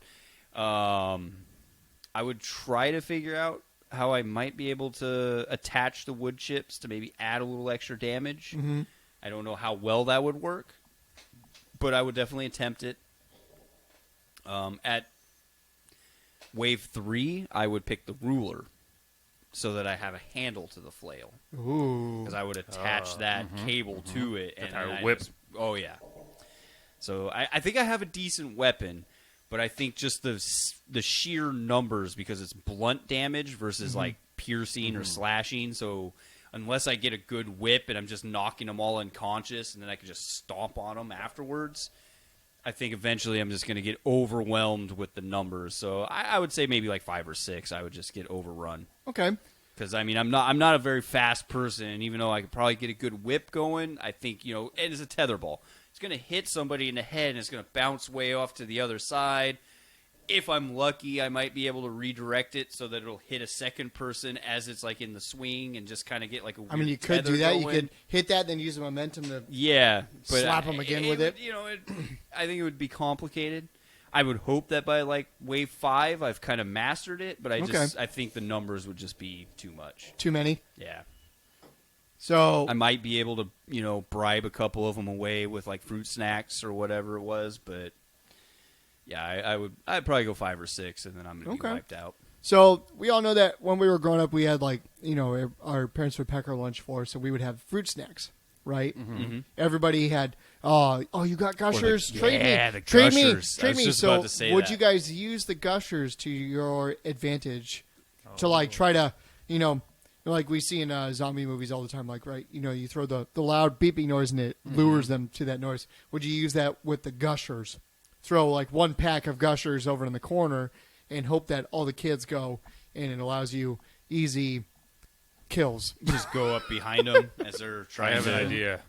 I would try to figure out how I might be able to attach the wood chips to maybe add a little extra damage. Mm-hmm. I don't know how well that would work, but I would definitely attempt it. At wave 3, I would pick the ruler so that I have a handle to the flail. Ooh. Because I would attach that cable to it. That's And how then it I whips. oh, yeah. So I think I have a decent weapon, but I think just the sheer numbers, because it's blunt damage versus like piercing or slashing. So unless I get a good whip and I'm just knocking them all unconscious and then I can just stomp on them afterwards, I think eventually I'm just going to get overwhelmed with the numbers. So I would say maybe like 5 or 6. I would just get overrun. Okay. Because I mean, I'm not a very fast person, and even though I could probably get a good whip going, I think and it's a tetherball. It's going to hit somebody in the head, and it's going to bounce way off to the other side. If I'm lucky, I might be able to redirect it so that it'll hit a second person as it's like in the swing, and just kind of get like a weird I mean, you could tether do that. going. You could hit that, then use the momentum to. Yeah, but Slap 'em again with it. I think it would be complicated. I would hope that by like wave 5, I've kind of mastered it, but I think the numbers would just be too much. Too many. Yeah, So I might be able to bribe a couple of them away with like fruit snacks or whatever it was, but yeah, I'd probably go 5 or 6, and then I'm gonna be wiped out. So we all know that when we were growing up, we had our parents would pack our lunch for us, so we would have fruit snacks, right? Mm-hmm. Everybody had, you got gushers? Trade me, the trade me, gushers. I trade was me. just So about to say would that. you guys use the gushers to your advantage to like try to, like we see in zombie movies all the time, like you throw the loud beeping noise and it lures them to that noise. Would you use that with the gushers? Throw like one pack of gushers over in the corner and hope that all the kids go, and it allows you easy kills. Just go up behind them as they're I trying have to. an idea.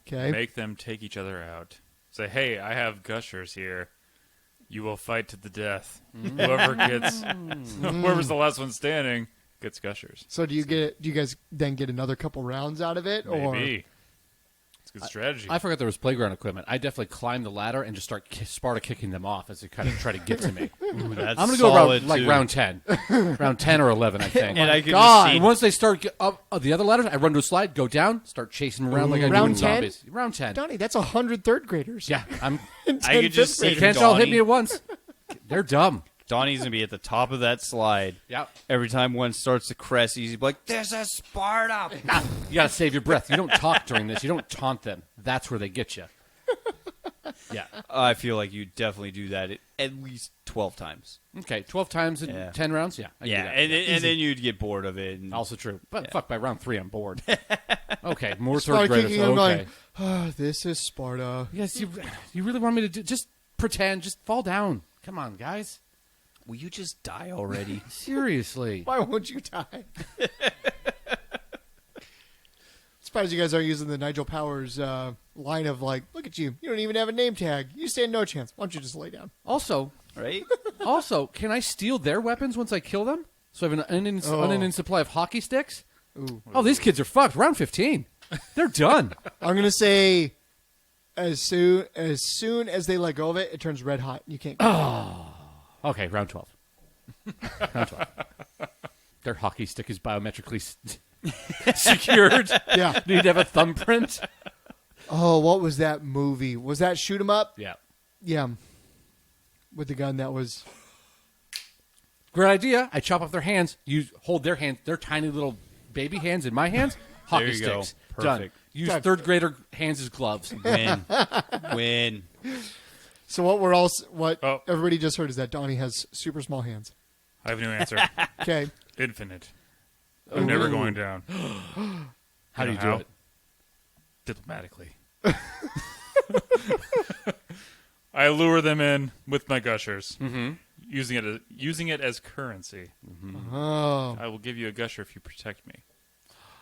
Okay. Make them take each other out. Say, hey, I have gushers here. You will fight to the death. Whoever's the last one standing gets gushers. So do you guys then get another couple rounds out of it, or Maybe. It's good strategy. I forgot there was playground equipment. I definitely climb the ladder and just start Sparta kicking them off as they kind of try to get to me. Ooh, that's I'm going to go solid, around too. round 10. Round 10 or 11, I think. And I could God. just see And once they start up the other ladders, I run to a slide, go down, start chasing them around like I do Round in 10? zombies. Round 10. Donnie, that's 100 third graders. Yeah, and I 10 could just fifth they see graders. can't all hit Donnie. me at once. They're dumb. Donnie's gonna be at the top of that slide. Yeah. Every time one starts to crest, he's like, "There's a Sparta." You got to save your breath. You don't talk during this. You don't taunt them. That's where they get you. Yeah. I feel like you definitely do that at least 12 times. Okay, 12 times in Yeah. 10 rounds? Yeah. I can do that. and then you'd get bored of it. And Also true. But fuck, by round 3, I'm bored. Okay, more Sparta third graders. kicking, I'm Okay. going, this is Sparta. Yes, you really want me to just pretend? Just fall down. Come on, guys. will you just die already? Seriously. Why won't you die? Surprised you guys aren't using the Nigel Powers line of like, look at you. You don't even have a name tag. You stand no chance. Why don't you just lay down? Also, Right? can I steal their weapons once I kill them? So I have an unending supply of hockey sticks? Ooh. Oh, these kids are fucked. Round 15. They're done. I'm going to say as soon as they let go of it, it turns red hot. You can't Okay, round 12. Round 12. Their hockey stick is biometrically secured. Yeah. Need to have a thumbprint. Oh, what was that movie? Was that Shoot 'em Up? Yeah. Yeah. With the gun that was... Great idea. I chop off their hands. You hold their hands, their tiny little baby hands in my hands. Hockey There you go. sticks. Done. Perfect. Use Done. third grader hands as gloves. Win. So what Oh. everybody just heard is that Donnie has super small hands. I have a new answer. Okay. Infinite. I'm never going down. How do You you know do how? it? Diplomatically. I lure them in with my gushers, using it as currency. Oh. I will give you a gusher if you protect me.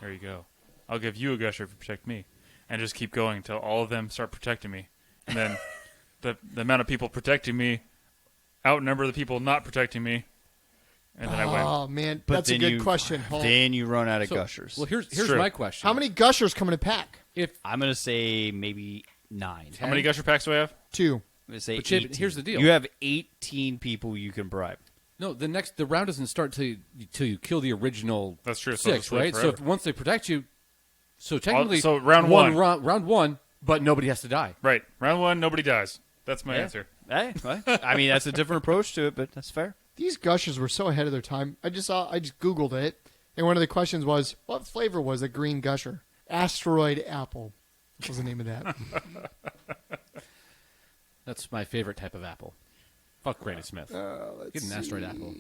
There you go. I'll give you a gusher if you protect me, and just keep going until all of them start protecting me, and then the amount of people protecting me outnumber the people not protecting me, and then I win. Oh, man. But That's a then good you- question. Then you run out of So, gushers. Well, here's true. my question. How many gushers come in a pack? If I'm going to say maybe 9. How many gusher packs do I have? 2. I'm going to say But Chip, 18. here's the deal. You have 18 people you can bribe. no, the round doesn't start till you kill the original That's true. So 6, it's live right? So forever. if, once they protect you, so technically, so round one. round one, but nobody has to die. Right. Round 1, nobody dies. That's my Yeah. answer. Hey, well, I mean, that's a different approach to it, but that's fair. These gushers were so ahead of their time. I just Googled it, and one of the questions was, what flavor was a green gusher? Asteroid apple was the name of that. That's my favorite type of apple. Fuck Granny Smith. Get an asteroid apple.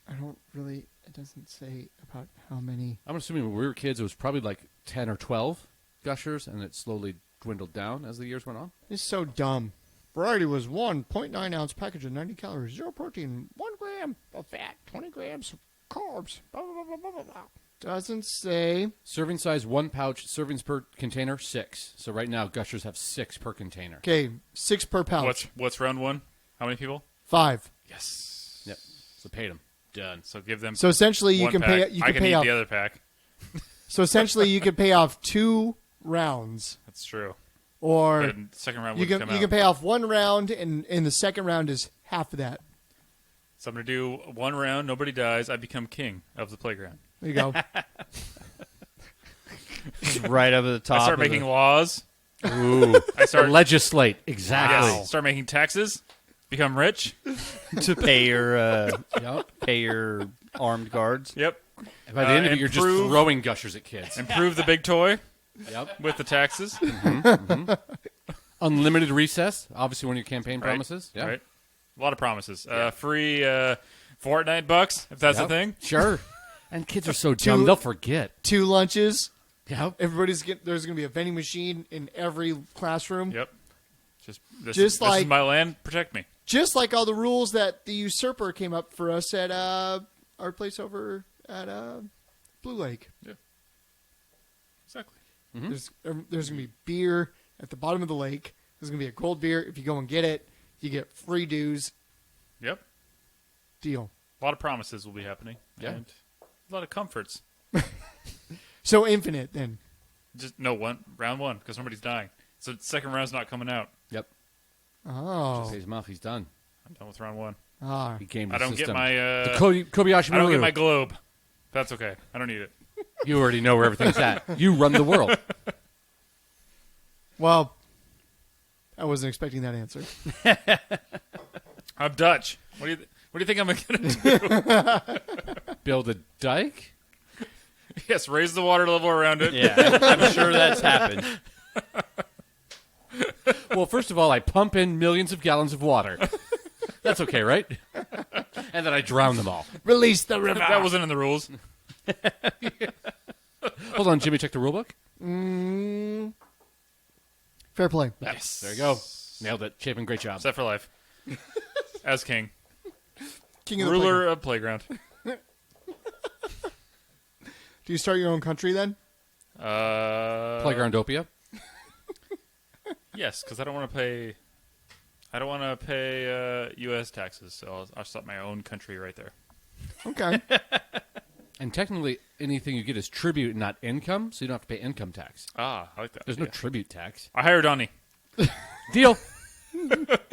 I don't really, it doesn't say about how many. I'm assuming when we were kids, it was probably like 10 or 12 gushers, and it slowly dwindled down as the years went on. It's so dumb. Variety was 1.9 ounce package of 90 calories, 0 protein, 1 gram of fat, 20 grams of carbs. Blah, blah, blah, blah, blah, blah. Doesn't say. Serving size, 1 pouch. Servings per container, 6. So right now, gushers have 6 per container. Okay, 6 per pouch. What's round 1? How many people? 5. Yes. Yep. So paid them. Done. So give them. So essentially, you one can pack. pay. You I can can pay eat off. the other pack. So essentially, you can pay off 2 rounds, That's true. or But the second round you would can come you out. can pay off 1 round, and the second round is half of that. So I'm going to do 1 round. Nobody dies. I become king of the playground. There you go. Just right up at the top. I start of making the- laws. Ooh. I start Legislate. Exactly. yes, start making taxes. Become rich. to pay Yep. your armed guards. Yep. And by the end of it, you're just improve- throwing gushers at kids. Improve the big toy Yep. with the taxes. Unlimited recess. Obviously, one of your campaign Right. promises. Yeah. Right. A lot of promises. Free Fortnite bucks if that's Yep. a thing. Sure. And kids are so dumb, they'll forget. 2 lunches. Yep. There's going to be a vending machine in every classroom. Yep. This Just is like- my land. Protect me. Just like all the rules that the usurper came up for us at our place over at Blue Lake. Exactly. There's going to be beer at the bottom of the lake. There's going to be a gold beer. If you go and get it, you get free dues. Yep. Deal. A lot of promises will be happening. Yeah. And a lot of comforts. So infinite then. Just round 1 because somebody's dying. So the second round's not coming out. Yep. Oh. Just say his mouth, he's done. I'm done with round 1. Ah. He gamed the I don't system. get my the Kobayashi I don't Maru. get my globe. That's okay. I don't need it. You already know where everything's at. You run the world. Well, I wasn't expecting that answer. I'm Dutch. What do you think I'm gonna do? Build a dike? Yes, raise the water level around it. Yeah, I'm sure that's happened. Well, first of all, I pump in millions of gallons of water. That's okay, right? And then I drown them all. Release the river. That wasn't in the rules. Hold on, Jimmy, check the rule book. Fair play. Yes. There you go. Nailed it. Chapin, great job. Set for life. As king. King of the Ruler of playground. playground. Do you start your own country then? Playgroundopia. Yes, because I don't want to pay. I don't want to pay U.S. taxes, so I'll start my own country right there. Okay. And technically, anything you get is tribute, not income, so you don't have to pay income tax. Ah, I like that. There's no idea. tribute tax. I hire Donnie. Deal.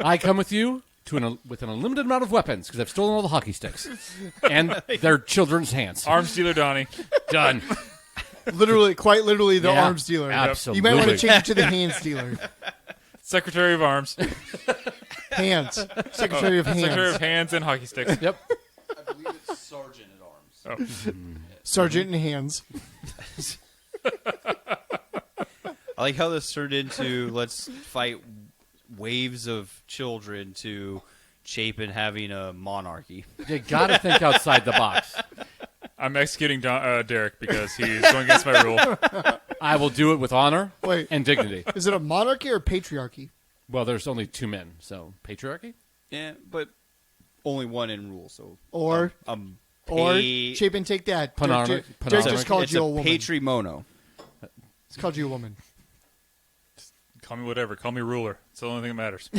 I come with you with an unlimited amount of weapons because I've stolen all the hockey sticks and their children's hands. Arms dealer Donnie. Done. Literally, quite literally, the Yeah, arms dealer. absolutely. You might want to change it to the hands dealer. Secretary of Arms. Hands. Secretary of Hands. Secretary of Hands and hockey sticks. Yep. I believe it's Sergeant at Arms. Oh. Sergeant in Hands. I like how this turned into let's fight waves of children to Chapin having a monarchy. You got to think outside the box. I'm executing Derek because he's going against my rule. I will do it with honor Wait. and dignity. Is it a monarchy or patriarchy? Well, there's only 2 men, so patriarchy? Yeah, but only one in rule, so Or Chapin, take that. Derek just called it's you a a woman. patrimono. It's called you a woman. Call me whatever. Call me ruler. It's the only thing that matters.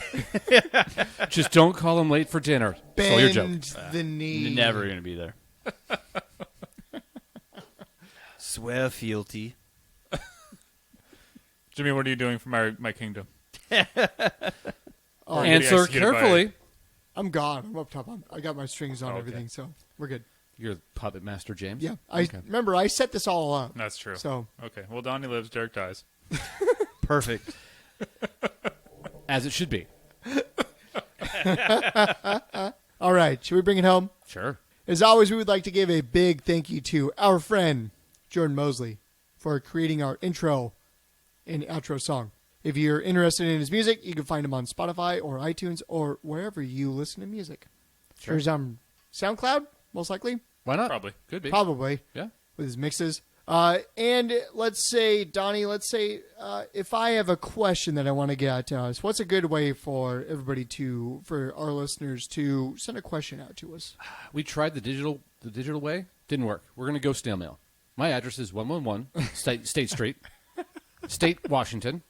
Just don't call him late for dinner. Stole your joke. Bend the knee. Never gonna be there. Swear fealty. Jimmy, what are you doing for my kingdom? Oh, Getting Answer executed by- carefully. I'm gone. I'm up top. I got my strings on Oh, okay. everything, so we're good. You're the puppet master, James. Yeah. Okay. Remember, I set this all up. That's true. So Okay. Well, Donnie lives, Derek dies. Perfect. As it should be. all right, should we bring it home? Sure. As always, we would like to give a big thank you to our friend Jordan Mosley for creating our intro and outro song. If you're interested in his music, you can find him on Spotify or iTunes or wherever you listen to music. Sure. There's SoundCloud, most likely, Why not? Probably. Could be. probably, Yeah. with his mixes. And let's say, Donnie, if I have a question that I want to get to us, what's a good way for everybody for our listeners to send a question out to us? We tried the digital way. Didn't work. We're going to go snail mail. My address is 111 State Street, State, Washington,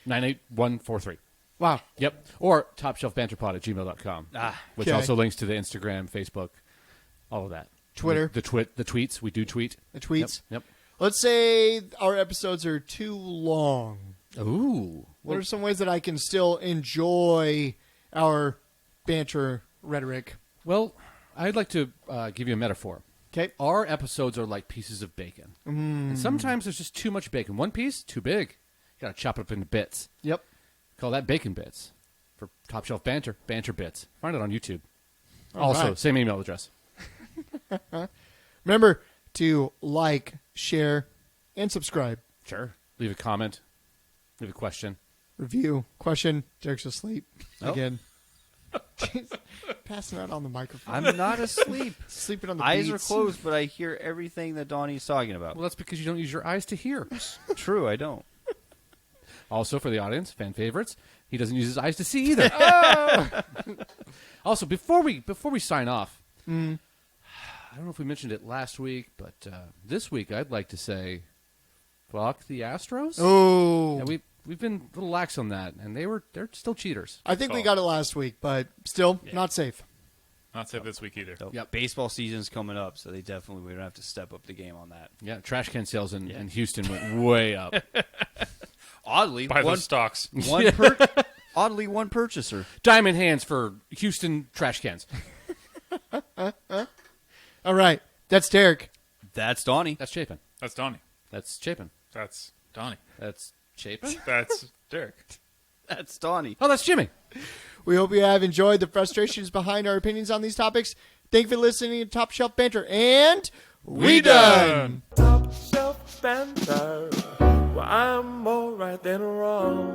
98143. Wow. Yep. Or topshelfbanterpod@gmail.com, which Okay. also links to the Instagram, Facebook, all of that. Twitter. The tweets. We do tweet. The tweets. Yep. Let's say our episodes are too long. Ooh. What are some ways that I can still enjoy our banter rhetoric? Well, I'd like to give you a metaphor. Okay. Our episodes are like pieces of bacon. And sometimes there's just too much bacon. One piece, too big. You got to chop it up into bits. Yep. Call that bacon bits for Top Shelf Banter. Banter bits. Find it on YouTube. All also, right. same email address. Remember to like, share, and subscribe. Sure. Leave a comment. Leave a question. Review. Question. Derek's asleep. Oh. Again. Jeez. Passing out on the microphone. I'm not asleep. Sleeping on the Eyes are beats. closed, but I hear everything that Donnie's talking about. Well, that's because you don't use your eyes to hear. True, I don't. Also, for the audience, fan favorites, he doesn't use his eyes to see either. Also, before we sign off, I don't know if we mentioned it last week, but this week I'd like to say, fuck the Astros. Oh. Yeah, we've been a little lax on that, and they're still cheaters. I think we got it last week, but still not safe. Not safe this week either. Yep. Baseball season's coming up, so we don't have to step up the game on that. Yeah, trash can sales in Houston went way up. Oddly, Buy one, those stocks. oddly one purchaser. Diamond hands for Houston trash cans. All right. That's Derek. That's Donnie. That's Chapin. That's Donnie. That's Chapin. That's Donnie. That's Chapin. That's Derek. That's Donnie. Oh, that's Jimmy. We hope you have enjoyed the frustrations behind our opinions on these topics. Thank you for listening to Top Shelf Banter, and we done. Top shelf banter. Well, I'm more right than wrong.